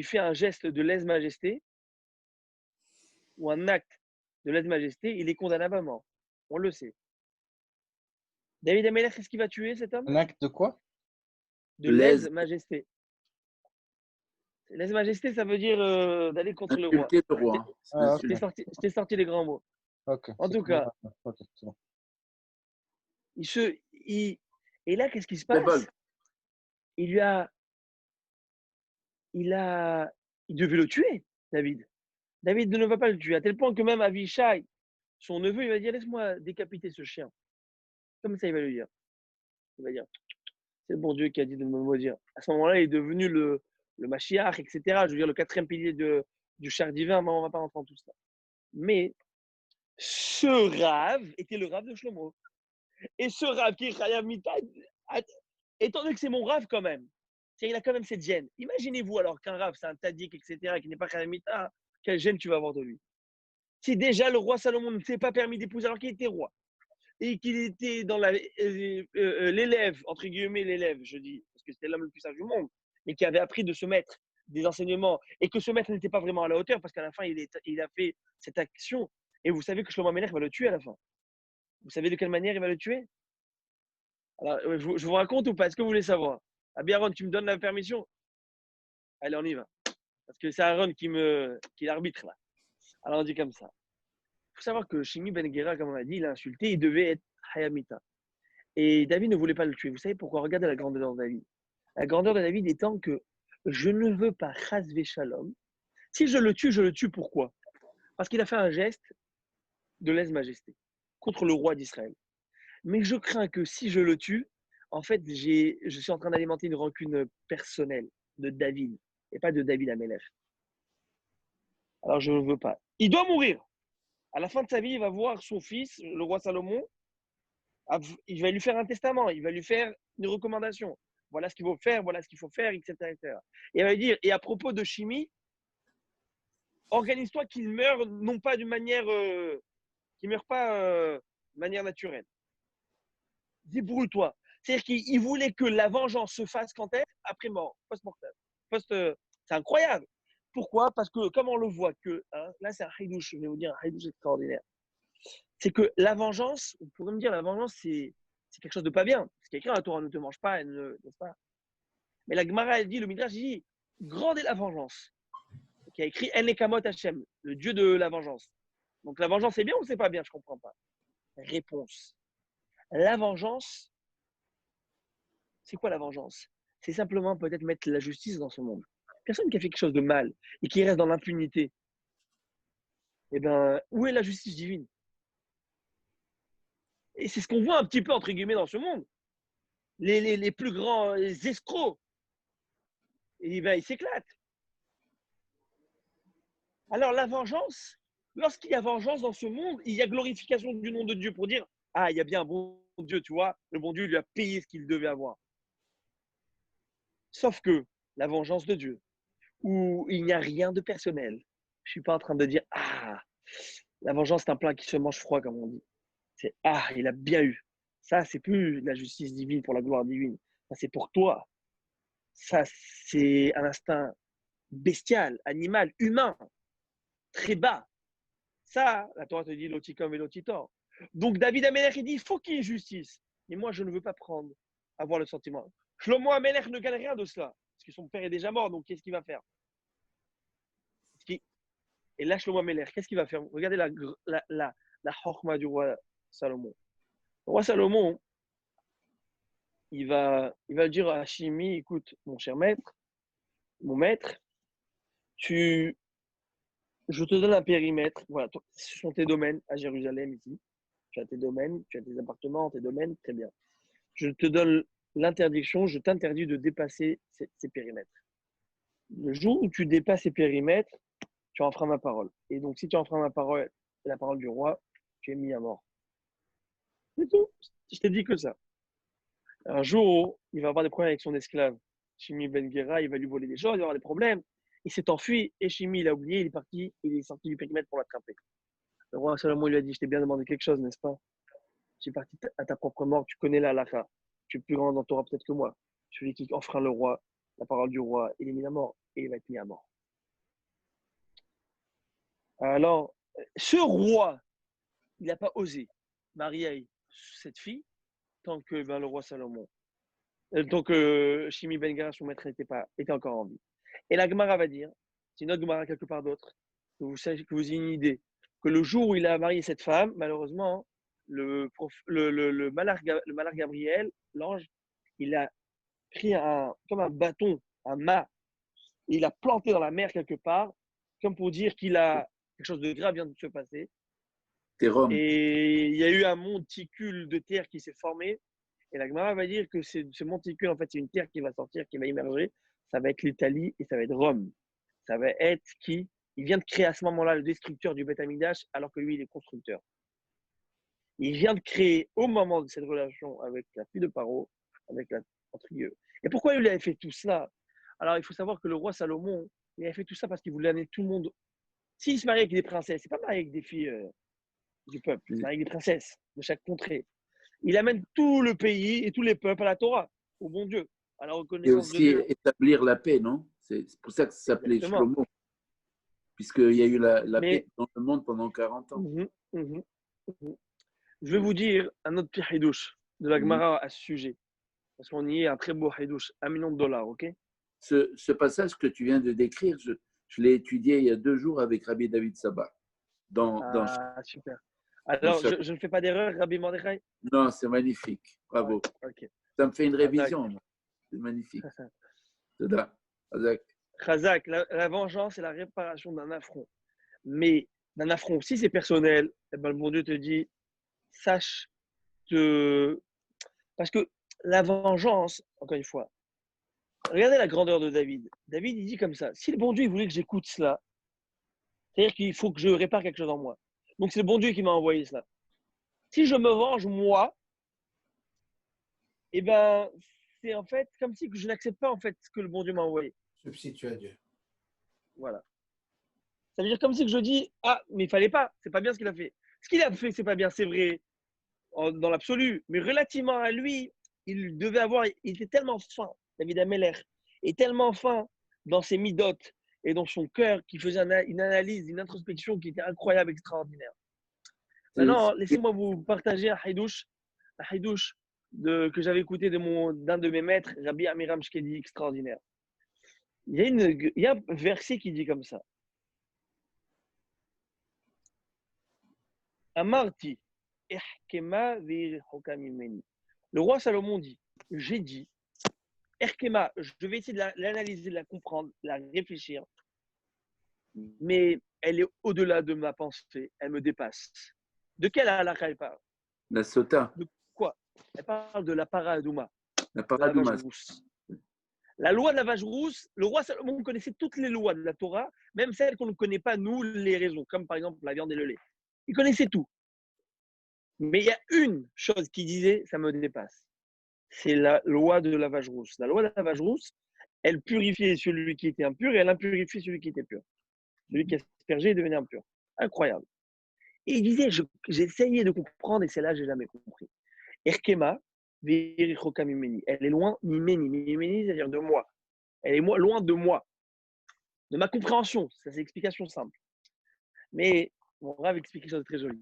fait un geste de lèse-majesté ou un acte de lèse-majesté, il est condamnable à mort. On le sait. David Amelech, est-ce qu'il va tuer cet homme? Un acte de quoi? De lèse-majesté. Lèse-majesté, ça veut dire d'aller contre le roi. Le roi. Je t'ai sorti les grands mots. Okay, en tout cas, okay, c'est bon. Et là, qu'est-ce qui se passe? Il devait le tuer, David. David ne va pas le tuer, à tel point que même Avishai, son neveu, il va dire, laisse-moi décapiter ce chien. Comme ça, il va lui dire. Il va dire, c'est le bon Dieu qui a dit de me maudire. À ce moment-là, il est devenu le Mashiach, etc. Je veux dire, le 4e pilier du char divin, mais on ne va pas rentrer dans tout ça. Mais ce rave était le rave de Shlomo. Et ce rave qui est Chayam Mita, étant donné que c'est mon rave quand même, il a quand même cette gêne. Imaginez-vous alors qu'un rave, c'est un tadik, etc., qui n'est pas Chayam Mita, quelle gêne tu vas avoir de lui? Si déjà le roi Salomon ne s'est pas permis d'épouser alors qu'il était roi, et qu'il était dans l'élève, entre guillemets l'élève, je dis, parce que c'était l'homme le plus sage du monde, mais qui avait appris de ce maître des enseignements, et que ce maître n'était pas vraiment à la hauteur, parce qu'à la fin, il a fait cette action, et vous savez que Shlomo Amelech va le tuer à la fin. Vous savez de quelle manière il va le tuer? Alors, je vous raconte ou pas? Est-ce que vous voulez savoir? Ah bien, Aaron, tu me donnes la permission? Allez, on y va. Parce que c'est Aaron qui l'arbitre là. Alors, on dit comme ça. Il faut savoir que Shimi Ben Gera, comme on a dit, il a insulté, il devait être Hayamita. Et David ne voulait pas le tuer. Vous savez pourquoi? Regardez la grandeur de David. La grandeur de David étant que je ne veux pas Chasvé Shalom. Si je le tue pourquoi? Parce qu'il a fait un geste de lèse-majesté contre le roi d'Israël. Mais je crains que si je le tue, en fait, je suis en train d'alimenter une rancune personnelle de David et pas de David Amelech. Alors, je ne veux pas. Il doit mourir. À la fin de sa vie, il va voir son fils, le roi Salomon. Il va lui faire un testament. Il va lui faire une recommandation. voilà ce qu'il faut faire, voilà ce qu'il faut faire, etc., etc. Et elle va lui dire, et à propos de chimie, organise-toi qu'il meure non pas d'une manière, qu'il meure pas de manière naturelle. Débrouille-toi. C'est-à-dire qu'il voulait que la vengeance se fasse quand elle, après mort, post-mortem. C'est incroyable. Pourquoi? Parce que, comme on le voit, que là, c'est un haïdouche, je vais vous dire un haïdouche extraordinaire. C'est que la vengeance, on pourrait me dire, la vengeance, c'est quelque chose de pas bien. Parce qu'il y a écrit dans la Torah, ne te mange pas, n'est-ce pas? Mais la Gemara, elle dit, le Midrash, il dit, grande est la vengeance. Qui a écrit En Ekamot Hashem, le Dieu de la vengeance. Donc la vengeance, c'est bien ou c'est pas bien? Je comprends pas. Réponse. La vengeance, c'est quoi la vengeance? C'est simplement peut-être mettre la justice dans ce monde. Personne qui a fait quelque chose de mal et qui reste dans l'impunité, eh bien, où est la justice divine? Et c'est ce qu'on voit un petit peu, entre guillemets, dans ce monde. Les plus grands les escrocs, et ben, ils s'éclatent. Alors la vengeance, lorsqu'il y a vengeance dans ce monde, il y a glorification du nom de Dieu pour dire, ah, il y a bien un bon Dieu, tu vois, le bon Dieu lui a payé ce qu'il devait avoir. Sauf que la vengeance de Dieu, où il n'y a rien de personnel, je ne suis pas en train de dire, ah, la vengeance c'est un plat qui se mange froid, comme on dit. C'est, ah, il a bien eu. Ça, c'est plus la justice divine pour la gloire divine. Ça, c'est pour toi. Ça, c'est un instinct bestial, animal, humain, très bas. Ça, la Torah te dit l'otikom et l'otitor. Donc, David Amelech, il dit, il faut qu'il y ait justice. Et moi, je ne veux pas avoir le sentiment. Shlomo Amelech ne gagne rien de cela. Parce que son père est déjà mort, donc qu'est-ce qu'il va faire? Et là, Shlomo Amelech, qu'est-ce qu'il va faire? Regardez la chorma du roi Salomon. Le roi Salomon, il va dire à Shimi, écoute, mon cher maître, mon maître, je te donne un périmètre. Voilà, ce sont tes domaines à Jérusalem ici. Tu as tes domaines, tu as tes appartements, tes domaines, très bien. Je te donne l'interdiction, je t'interdis de dépasser ces périmètres. Le jour où tu dépasses ces périmètres, tu enfreins ma parole. Et donc, si tu enfreins ma parole et la parole du roi, tu es mis à mort. C'est tout. Je t'ai dit que ça. Un jour, il va avoir des problèmes avec son esclave. Shimi Ben Gera, il va lui voler des choses, il va avoir des problèmes. Il s'est enfui et Shimi, il a oublié, il est parti, il est sorti du périmètre pour l'attraper. Le roi Salomon lui a dit, je t'ai bien demandé quelque chose, n'est-ce pas? Tu es parti à ta propre mort, tu connais la halakha. Tu es plus grand dans Torah peut-être que moi. Celui qui enfreint le roi, la parole du roi, il est mis à mort et il va être mis à mort. Alors, ce roi, il n'a pas osé marier cette fille tant que le roi Salomon, tant que Shimi Ben Gera, son maître, était encore en vie. Et la Gemara va dire, c'est une autre Gemara quelque part d'autre, que vous ayez une idée, que le jour où il a marié cette femme, malheureusement, le malheur Gabriel, l'ange, il a pris comme un bâton, un mât, et il a planté dans la mer quelque part, comme pour dire qu'il a quelque chose de grave vient de se passer. Et il y a eu un monticule de terre qui s'est formé. Et la Gemara va dire que ce monticule, en fait, c'est une terre qui va sortir, qui va émerger. Ça va être l'Italie et ça va être Rome. Ça va être qui? Il vient de créer à ce moment-là le destructeur du Beth Amikdash, alors que lui, il est constructeur. Il vient de créer, au moment de cette relation avec la fille de Paro, entre eux. Et pourquoi il avait fait tout cela? Alors, il faut savoir que le roi Salomon, il avait fait tout ça parce qu'il voulait amener tout le monde. S'il se mariait avec des princesses, c'est pas marié avec des filles du peuple, il se marie avec des princesses de chaque contrée. Il amène tout le pays et tous les peuples à la Torah, au bon Dieu, à la reconnaissance de Dieu. Et aussi établir la paix, non? C'est pour ça que ça s'appelait Shlomo, puisqu'il y a eu la paix dans le monde pendant 40 ans. Je vais vous dire un autre petit haïdouche de la Gemara à ce sujet, parce qu'on y est un très beau haïdouche, $1 million, ok? Ce passage que tu viens de décrire, je l'ai étudié il y a 2 jours avec Rabbi David Sabah. Super. Alors, je ne fais pas d'erreur, Rabbi Mordechai? Non, c'est magnifique. Bravo. Okay. Ça me fait une révision. C'est magnifique. Chazak, la vengeance est la réparation d'un affront. Mais d'un affront, si c'est personnel, eh ben, le bon Dieu te dit, sache que… Parce que la vengeance, encore une fois, regardez la grandeur de David. David, il dit comme ça, si le bon Dieu il voulait que j'écoute cela, c'est-à-dire qu'il faut que je répare quelque chose en moi. Donc, c'est le bon Dieu qui m'a envoyé cela. Si je me venge, moi, eh bien, c'est en fait comme si que je n'accepte pas en fait ce que le bon Dieu m'a envoyé. Substitue à Dieu. Voilà. Ça veut dire comme si que je dis, ah, mais il fallait pas, c'est pas bien ce qu'il a fait. Ce qu'il a fait, c'est pas bien, c'est vrai, dans l'absolu, mais relativement à lui, il devait avoir, il était tellement fin, David Ameller, et tellement fin dans ses midotes et dans son cœur, qu'il faisait une analyse, une introspection qui était incroyable, extraordinaire. Maintenant, laissez-moi vous partager un haïdouche que j'avais écouté d'un de mes maîtres, Rabbi Amiram Shkedi, extraordinaire. Il y a un verset qui dit comme ça. Amarti, Erkema ve'irhoka mimeni. Le roi Salomon dit, j'ai dit, Erkema, je vais essayer de l'analyser, de la comprendre, de la réfléchir, mais elle est au-delà de ma pensée, elle me dépasse. De quelle halakha elle parle? La sota, De quoi? Elle parle de la paradouma, la de la vache paradouma. rousse. La loi de la vache rousse, le roi Salomon connaissait toutes les lois de la Torah, même celles qu'on ne connaît pas, nous, les raisons, comme par exemple la viande et le lait. Il connaissait tout. Mais il y a une chose qui disait, ça me dépasse. C'est la loi de la vache rousse. La loi de la vache rousse, elle purifiait celui qui était impur et elle impurifiait celui qui était pur. Celui qui aspergeait devenait impur. Incroyable. Et il disait, j'ai essayé de comprendre et celle-là, j'ai jamais compris. Erkema, virichoka mimeni. Elle est loin, mimeni. Mimeni, c'est-à-dire de moi. Elle est loin de moi, de ma compréhension. Ça, c'est l'explication simple. Mais mon Rav explique quelque chose de très joli.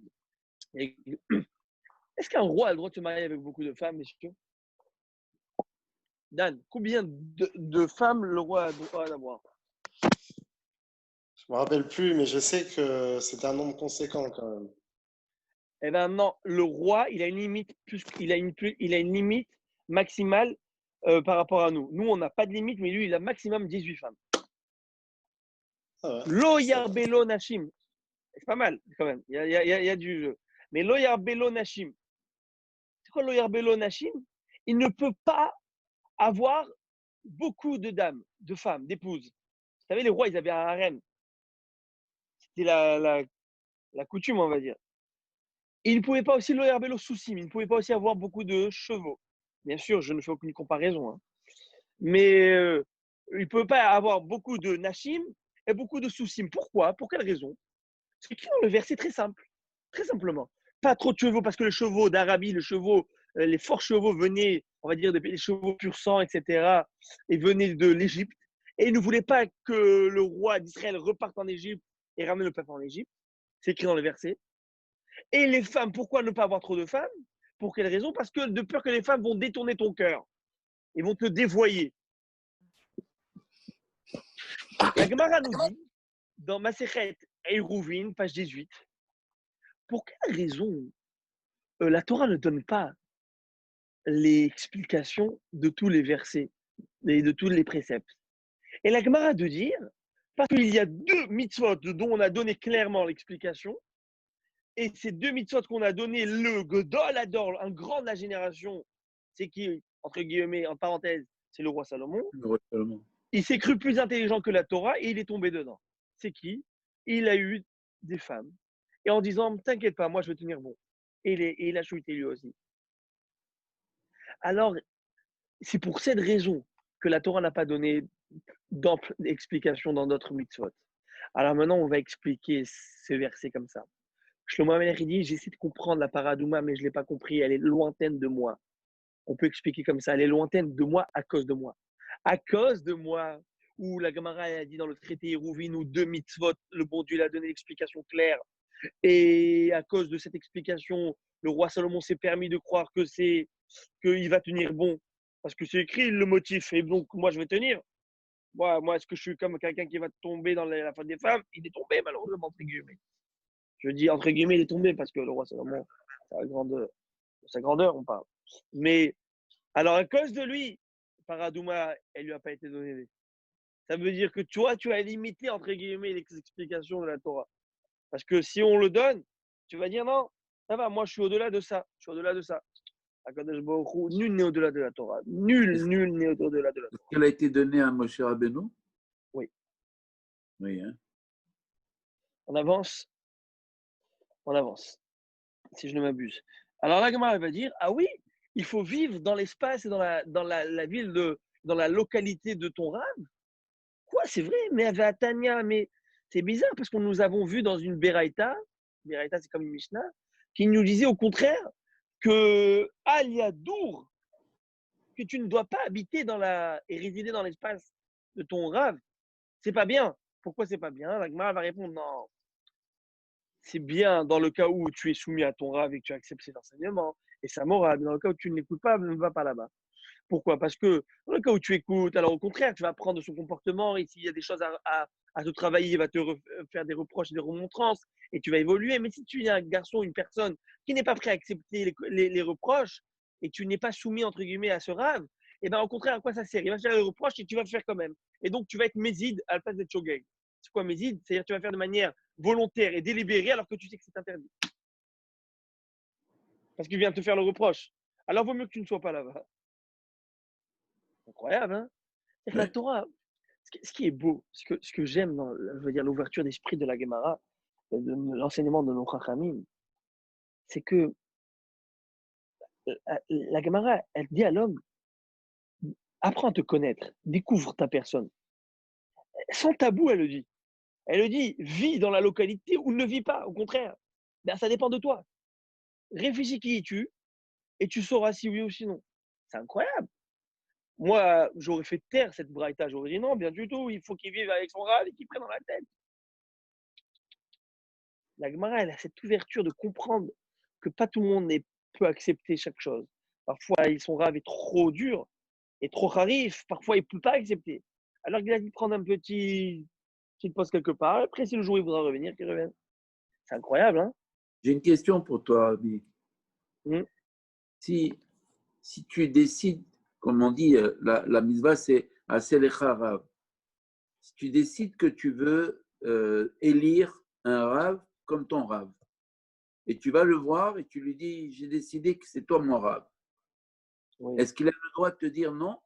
Est-ce qu'un roi a le droit de se marier avec beaucoup de femmes, messieurs? Dan, combien de femmes le roi a le droit d'avoir? Je me rappelle plus, mais je sais que c'est un nombre conséquent quand même. Eh bien non, le roi, il a une limite, il a une limite maximale par rapport à nous. Nous, on n'a pas de limite, mais lui, il a maximum 18 femmes. Ah ouais. Lo yarbelo nashim. C'est pas mal, quand même. Il y a du jeu. Mais lo yarbelo nashim. C'est quoi lo yarbelo nashim? Il ne peut pas avoir beaucoup de dames, de femmes, d'épouses. Vous savez, les rois, ils avaient un harem. C'était la coutume, on va dire. Et il ne pouvait pas aussi lo yarbelo souci, mais il ne pouvait pas aussi avoir beaucoup de chevaux. Bien sûr, je ne fais aucune comparaison. Hein. Mais il ne peut pas avoir beaucoup de nashim et beaucoup de soucis. Pourquoi? Pour quelle raison? C'est écrit dans le verset très simple. Très simplement. Pas trop de chevaux, parce que les chevaux d'Arabie, les forts chevaux venaient, on va dire, des chevaux pur sang, etc. Et venaient de l'Égypte. Et ils ne voulaient pas que le roi d'Israël reparte en Égypte et ramène le peuple en Égypte. C'est écrit dans le verset. Et les femmes, pourquoi ne pas avoir trop de femmes? Pour quelle raison? Parce que de peur que les femmes vont détourner ton cœur. Ils vont te dévoyer. La Gemara nous dit, dans Masechet Eruvin, page 18, pour quelle raison la Torah ne donne pas l'explication de tous les versets et de tous les préceptes? Et la Gemara de dire, parce qu'il y a deux mitzvot dont on a donné clairement l'explication, et ces deux mitzvot qu'on a donné, le Gedol Ador, un grand de la génération, c'est qui, entre guillemets, en parenthèse, c'est le roi Salomon. Le roi Salomon. Il s'est cru plus intelligent que la Torah et il est tombé dedans. C'est qui? Il a eu des femmes. Et en disant, t'inquiète pas, moi je vais tenir bon. Et il a chuté lui aussi. Alors, c'est pour cette raison que la Torah n'a pas donné d'amples explications dans d'autres mitzvot. Alors maintenant, on va expliquer ce verset comme ça. Shlomo Amelech dit, j'essaie de comprendre la paradouma, mais je ne l'ai pas compris, elle est lointaine de moi. On peut expliquer comme ça, elle est lointaine de moi à cause de moi. À cause de moi, où la Gemara a dit dans le traité Hérouvine, où deux mitzvot, le bon Dieu a donné l'explication claire. Et à cause de cette explication, le roi Salomon s'est permis de croire qu'il va tenir bon. Parce que c'est écrit le motif. Et donc, moi, je vais tenir. Moi, est-ce que je suis comme quelqu'un qui va tomber dans la faute des femmes? Il est tombé, malheureusement, entre guillemets. Je dis entre guillemets, il est tombé parce que le roi Salomon, sa grandeur, on parle. Mais, alors, à cause de lui, Paradouma, elle lui a pas été donnée. Ça veut dire que tu as limité, entre guillemets, les explications de la Torah. Parce que si on le donne, tu vas dire non, ça va, moi je suis au-delà de ça. Je suis au-delà de ça. Akadosh Baruch Hu, nul n'est au-delà de la Torah. Nul n'est au-delà de la Est-ce Torah. qu'elle a été donnée à Moshe Rabbeinu? Oui. Oui, hein. On avance, si je ne m'abuse. Alors la Gemara va dire, ah oui, il faut vivre dans l'espace et la ville, dans la localité de ton rave. Quoi, c'est vrai, mais avec Tania, mais c'est bizarre parce que nous avons vu dans une Beraïta, c'est comme une Mishnah, qui nous disait au contraire que Aliadour, que tu ne dois pas habiter et résider dans l'espace de ton rave, c'est pas bien. Pourquoi c'est pas bien? La Gemara va répondre non. C'est bien dans le cas où tu es soumis à ton rave et que tu acceptes ses enseignements et sa morale. Mais dans le cas où tu ne l'écoutes pas, ne va pas là-bas. Pourquoi? Parce que dans le cas où tu écoutes, alors au contraire, tu vas apprendre de son comportement et s'il y a des choses à te travailler, il va te faire des reproches et des remontrances et tu vas évoluer. Mais si tu es un garçon, une personne qui n'est pas prêt à accepter les reproches et tu n'es pas soumis, entre guillemets, à ce rave, et bien au contraire, à quoi ça sert? Il va te faire des reproches et tu vas le faire quand même. Et donc, tu vas être méside à la place d'être shogeg. C'est quoi méside? C'est-à-dire que tu vas faire de manière volontaire et délibérée alors que tu sais que c'est interdit. Parce qu'il vient te faire le reproche. Alors, vaut mieux que tu ne sois pas là-bas. Incroyable, hein? C'est que la Ouais. Torah, ce qui est beau, ce que j'aime dans l'ouverture d'esprit de la Gemara, de l'enseignement de nos Chachamim, c'est que la Gemara, elle dit à l'homme, apprends à te connaître, découvre ta personne. Sans tabou, elle le dit. Elle le dit, vis dans la localité ou ne vis pas, au contraire. Ben, ça dépend de toi. Réfléchis qui es-tu et tu sauras si oui ou si non. C'est incroyable. Moi, j'aurais fait taire cette braïta. J'aurais dit non, bien du tout. Il faut qu'il vive avec son rave et qu'il prenne dans la tête. La Gemara, elle a cette ouverture de comprendre que pas tout le monde peut accepter chaque chose. Parfois, son rave est trop dur et trop harif. Parfois, il ne peut pas accepter. Alors qu'il a dit de prendre un petit poste quelque part. Après, si le jour il voudra revenir, qu'il revienne. C'est incroyable, hein? J'ai une question pour toi, Rabbi. Mm. Si tu décides, comme on dit, la mitzvah, c'est Aselecha Rav. Si tu décides que tu veux élire un Rav comme ton Rav, et tu vas le voir et tu lui dis, j'ai décidé que c'est toi mon Rav. Oui. Est-ce qu'il a le droit de te dire non?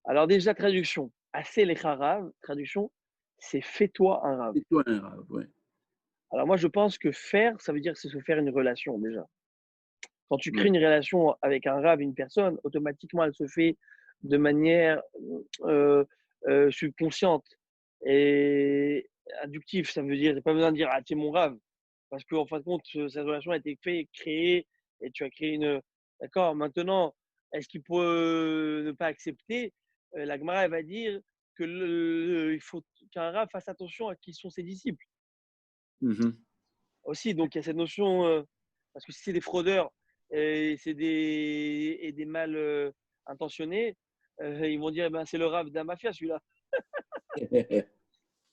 Alors déjà, traduction. Assez les Rav, traduction, c'est fais-toi un Rav. C'est toi un Rav, oui. Alors moi, je pense que faire, ça veut dire que c'est se faire une relation déjà. Quand tu crées Oui. une relation avec un Rav, une personne, automatiquement, elle se fait de manière subconsciente et inductive. Ça veut dire, pas besoin de dire, ah, tu es mon Rav. Parce qu'en fin de compte, cette relation a été faite, créée, et tu as créé une. D'accord, maintenant, est-ce qu'il peut ne pas accepter? La Gemara, elle va dire il faut qu'un Rav fasse attention à qui sont ses disciples. Mhm. Aussi, donc il y a cette notion, parce que si c'est des fraudeurs et c'est des mal intentionnés, ils vont dire, ben, c'est le Rav d'un mafia celui-là.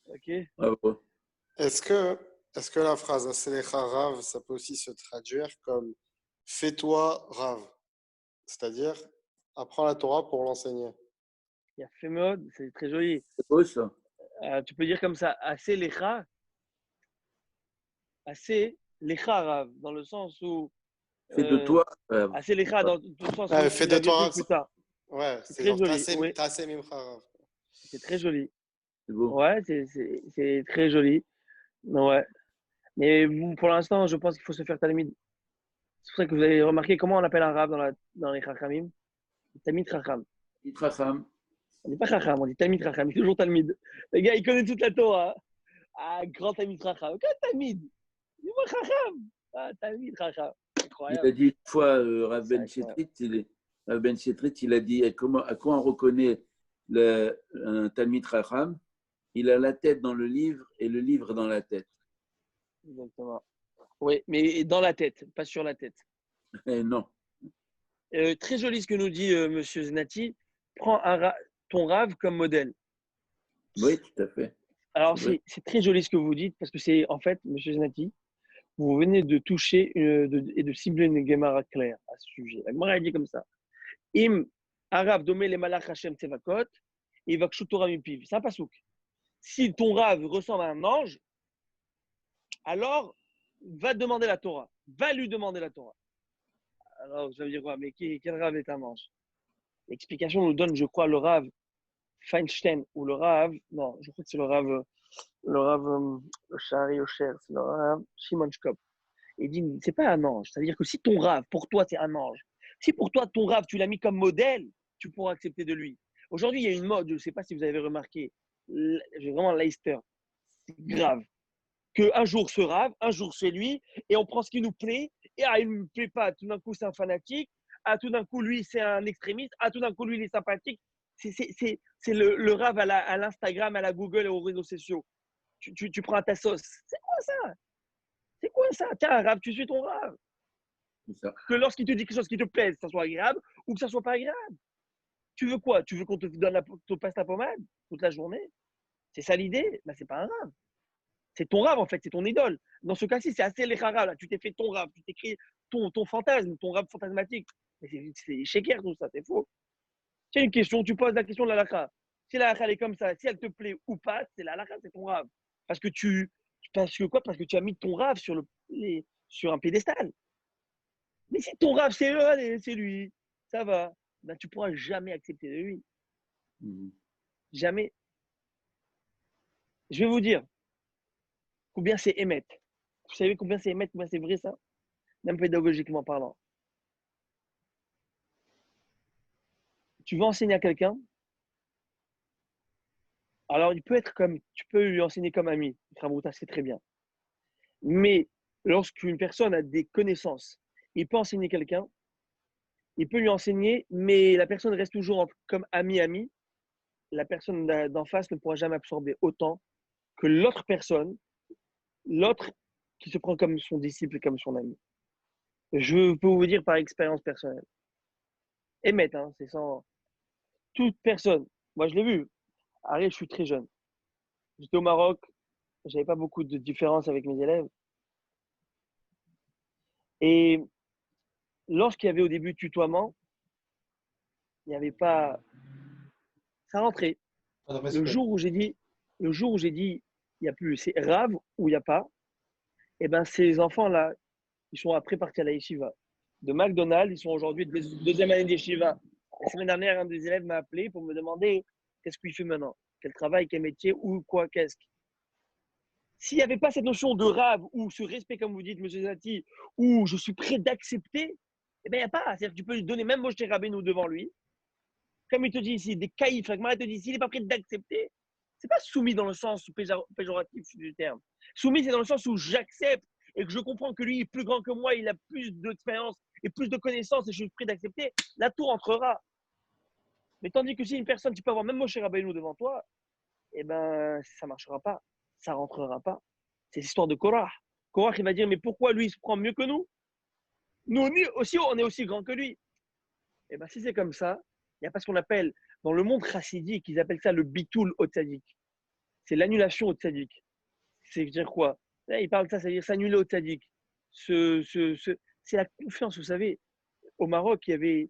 Ok. Bravo. Est-ce que la phrase Aselecha Rav, ça peut aussi se traduire comme fais-toi Rav, c'est-à-dire apprends la Torah pour l'enseigner. Il y a Fémod, c'est très joli. C'est beau ça. Tu peux dire comme ça, assez lecha Rav, dans le sens où Fais de toi Rav. assez lecha dans le sens où Fais tu de vas toi dire Rav, plus tard. ouais, C'est c'est très genre joli. Oui, Tasé Mimcha Rav. c'est très joli. C'est beau. Ouais, c'est très joli. Ouais. Mais bon, pour l'instant, je pense qu'il faut se faire talmid. C'est pour ça que vous avez remarqué comment on appelle un rab dans les chachamim. Talmid chacham. Yitracham. On dit pas chacham, on dit talmid chacham. C'est toujours talmid. Le gars, il connaît toute la Torah. Ah, grand talmid chacham. Quel talmid? Dis-moi chacham. Ah, talmid chacham. Il Incroyable. a dit une fois, Rav C'est Ben incroyable. Chetrit, Rav Ben Chetrit, il a dit à quoi on reconnaît un Talmid Chacham? Il a la tête dans le livre et le livre dans la tête. Exactement. Oui, mais dans la tête, pas sur la tête. Non. Très joli ce que nous dit Monsieur Zenati. Prends ton rave comme modèle. Oui, tout à fait. Alors, C'est vrai. c'est très joli ce que vous dites parce que c'est en fait, Monsieur Zenati, vous venez de toucher et de cibler une Gemara claire à ce sujet. La Gemara dit comme ça. Im Arav domé les malach Hashem tsevakot, il va Torah mipiv. C'est un pasouk. Si ton rave ressemble à un ange, alors va demander la Torah. Va lui demander la Torah. Alors, ça veut dire quoi? Mais quel rave est un ange? L'explication nous donne, je crois, le rave Feinstein ou le Rav, non, je crois que c'est le Rav, le Shari Yosher, c'est le Rav Shimon Shkop. Il dit, c'est pas un ange. C'est-à-dire que si ton Rav, pour toi, c'est un ange, si pour toi, ton Rav, tu l'as mis comme modèle, tu pourras accepter de lui. Aujourd'hui, il y a une mode, je ne sais pas si vous avez remarqué, j'ai vraiment Leicester, c'est grave. Qu'un jour ce Rav, un jour c'est lui, et on prend ce qui nous plaît, et il ne nous plaît pas, tout d'un coup c'est un fanatique, tout d'un coup lui c'est un extrémiste, tout d'un coup lui il est sympathique. C'est le Rav à l'Instagram, à la Google et aux réseaux sociaux. Tu prends à ta sauce. C'est quoi ça? C'est quoi ça? Tiens, Rav, tu suis ton Rav. C'est ça. Que lorsqu'il te dit quelque chose qui te plaise, que ça soit agréable ou que ça soit pas agréable. Tu veux quoi? Tu veux qu'on te passe la pommade toute la journée? C'est ça l'idée? Ben, c'est pas un Rav. C'est ton Rav en fait, c'est ton idole. Dans ce cas-ci, c'est assez les Rav. Tu t'es fait ton Rav, tu t'es créé ton fantasme, ton Rav fantasmatique. Mais c'est shaker tout ça, c'est faux. Tu as une question, tu poses la question de la halakha. Si la halakha elle est comme ça, si elle te plaît ou pas, c'est la halakha, c'est ton Rav. Parce que quoi? Parce que tu as mis ton Rav sur un pédestal. Mais si ton Rav c'est allez, c'est lui, ça va, ben, tu pourras jamais accepter de lui. Jamais. Je vais vous dire combien c'est émettre. Vous savez combien c'est émettre, combien c'est vrai ça? Même pédagogiquement parlant. Tu vas enseigner à quelqu'un, alors tu peux lui enseigner comme ami. Ramouta, c'est très bien. Mais lorsqu'une personne a des connaissances, il peut enseigner quelqu'un, il peut lui enseigner, mais la personne reste toujours comme ami-ami. La personne d'en face ne pourra jamais absorber autant que l'autre personne, l'autre qui se prend comme son disciple et comme son ami. Je peux vous dire par expérience personnelle. Émettre, hein, c'est sans toute personne. Moi, je l'ai vu. Arrête, je suis très jeune. J'étais au Maroc, j'avais pas beaucoup de différence avec mes élèves. Et lorsqu'il y avait au début tutoiement, il n'y avait pas. Ça rentrait. Le jour où j'ai dit, il n'y a plus, c'est Rav ou il n'y a pas, et ben ces enfants-là, ils sont après partis à la yeshiva. De McDonald's, ils sont aujourd'hui deuxième année d'yeshiva. La semaine dernière, un des élèves m'a appelé pour me demander qu'est-ce qu'il fait maintenant, quel travail, quel métier ou quoi, qu'est-ce. S'il n'y avait pas cette notion de Rav ou ce respect, comme vous dites, M. Zati, où je suis prêt d'accepter, eh bien, il n'y a pas. C'est-à-dire que tu peux lui donner même Moshe Rabbeinu devant lui. Comme il te dit ici, des caïfs, il te dit, s'il n'est pas prêt d'accepter, c'est pas soumis dans le sens péjoratif du terme. Soumis, c'est dans le sens où j'accepte et que je comprends que lui est plus grand que moi, il a plus d'expérience et plus de connaissances et je suis prêt d'accepter, là, tout rentrera. Mais tandis que si une personne, tu peux avoir même Moshe Rabbeinu devant toi, eh ben, ça ne marchera pas, ça ne rentrera pas. C'est l'histoire de Korah. Korah, il va dire, mais pourquoi lui, il se prend mieux que nous? Nous aussi, on est aussi grand que lui. Eh ben, si c'est comme ça, il n'y a pas ce qu'on appelle, dans le monde chassidique, ils appellent ça le bitoul au tzaddik. C'est l'annulation au tzaddik. C'est-à-dire quoi? Là, il parle de ça, c'est-à-dire s'annuler au tzaddik. C'est la confiance, vous savez. Au Maroc, il y avait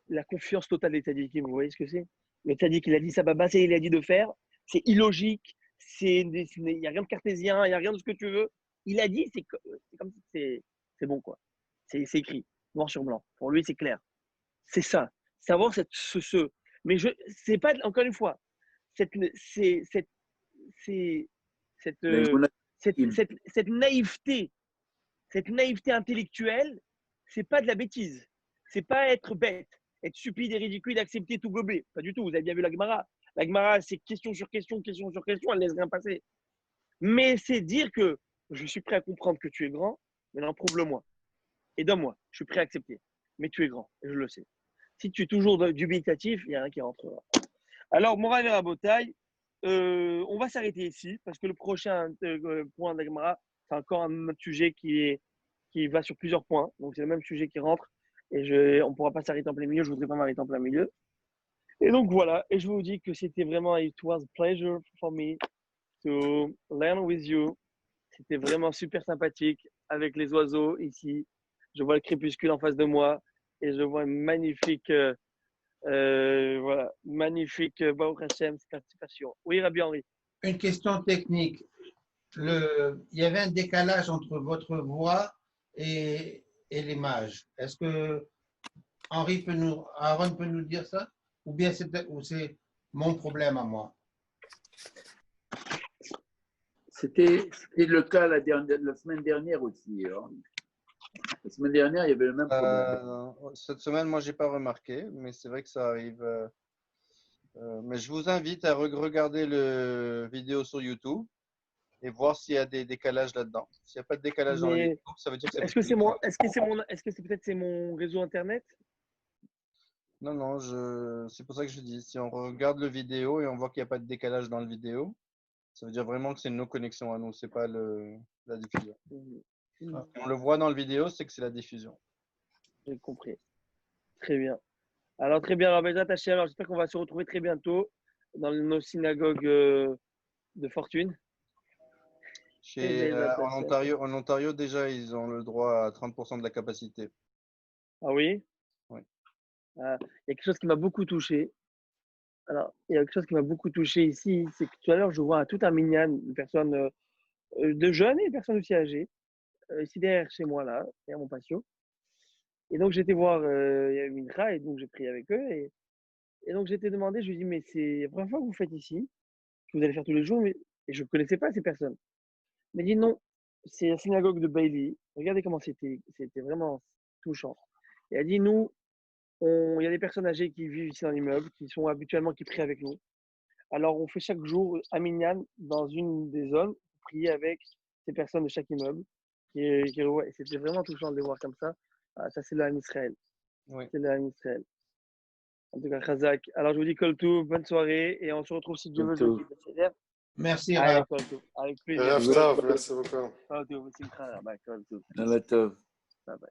la confiance totale des tzaddikim. Vous voyez ce que c'est? Le tzaddik, il a dit ça, il a dit de faire. C'est illogique. Il n'y a rien de cartésien, il n'y a rien de ce que tu veux. Il a dit, c'est comme si c'est bon, quoi. C'est écrit, noir sur blanc. Pour lui, c'est clair. C'est ça. Savoir mais c'est pas, encore une fois, cette naïveté, cette naïveté intellectuelle, c'est pas de la bêtise. C'est pas être bête, être stupide et ridicule, accepter tout gober. Pas du tout. Vous avez bien vu la Gemara. La Gemara, c'est question sur question, question sur question, elle laisse rien passer. Mais c'est dire que je suis prêt à comprendre que tu es grand, mais non, prouve-le-moi. Et donne-moi. Je suis prêt à accepter. Mais tu es grand, et je le sais. Si tu es toujours dubitatif, il n'y a rien qui rentrera. Alors, Moran et Rabotaille, on va s'arrêter ici parce que le prochain point d'Agmara, c'est encore un autre sujet qui va sur plusieurs points. Donc, c'est le même sujet qui rentre et on ne pourra pas s'arrêter en plein milieu. Je ne voudrais pas m'arrêter en plein milieu. Et donc, voilà. Et je vous dis que c'était vraiment, it was a pleasure for me to learn with you. C'était vraiment super sympathique avec les oiseaux ici. Je vois le crépuscule en face de moi et je vois une magnifique, magnifique Baruch Hashem, participation. Oui, Rabbi Henri. Une question technique. Il y avait un décalage entre votre voix et l'image. Est-ce que Aaron peut nous dire ça? Ou bien c'est mon problème à moi. C'était le cas la semaine dernière aussi. Hein. La semaine dernière, il y avait le même problème. Cette semaine, moi, j'ai pas remarqué, mais c'est vrai que ça arrive. Mais je vous invite à regarder le vidéo sur YouTube et voir s'il y a des décalages là-dedans. S'il n'y a pas de décalage dans la Mais vidéo, ça veut dire que c'est est-ce que votre c'est mon, téléphone. est-ce que c'est peut-être c'est mon réseau internet? Non, non, c'est pour ça que je dis, si on regarde le vidéo et on voit qu'il n'y a pas de décalage dans le vidéo, ça veut dire vraiment que c'est nos connexions à nous, c'est pas la diffusion. Mhm. On le voit dans le vidéo, c'est que c'est la diffusion. J'ai compris. Très bien. Alors, très bien, Rabbi Hachem. Alors, j'espère qu'on va se retrouver très bientôt dans nos synagogues de fortune. En Ontario, déjà, ils ont le droit à 30% de la capacité. Ah oui? Oui. Il y a quelque chose qui m'a beaucoup touché. Alors, il y a quelque chose qui m'a beaucoup touché ici, c'est que tout à l'heure, je vois tout un minyan de personnes, de jeunes et de personnes aussi âgées, ici derrière chez moi, là, derrière mon patio. Et donc, j'étais voir, il y a eu Mincha, et donc j'ai prié avec eux. Et donc, j'étais demandé, je lui ai dit, mais c'est la première fois que vous faites ici, que vous allez faire tous les jours, mais et je ne connaissais pas ces personnes. Il m'a dit, non, c'est la synagogue de Bailey. Regardez comment c'était vraiment touchant. Il a dit, nous, il y a des personnes âgées qui vivent ici dans l'immeuble, qui sont habituellement, qui prient avec nous. Alors, on fait chaque jour un minyan dans une des zones pour prier avec ces personnes de chaque immeuble. Et c'était vraiment touchant de les voir comme ça. Ah, ça, c'est le Ham Israël. Oui. C'est le Ham Israël. En tout cas, Khazak. Alors, je vous dis Kol Tov, bonne soirée. Et on se retrouve si Dieu veut jeudi. Merci, Allez, Rav. Kol Tov. Avec plaisir. Erev Tov, merci beaucoup. Kol Tov, Simcha, Rabbi, Kol Tov. Bye. Bye bye.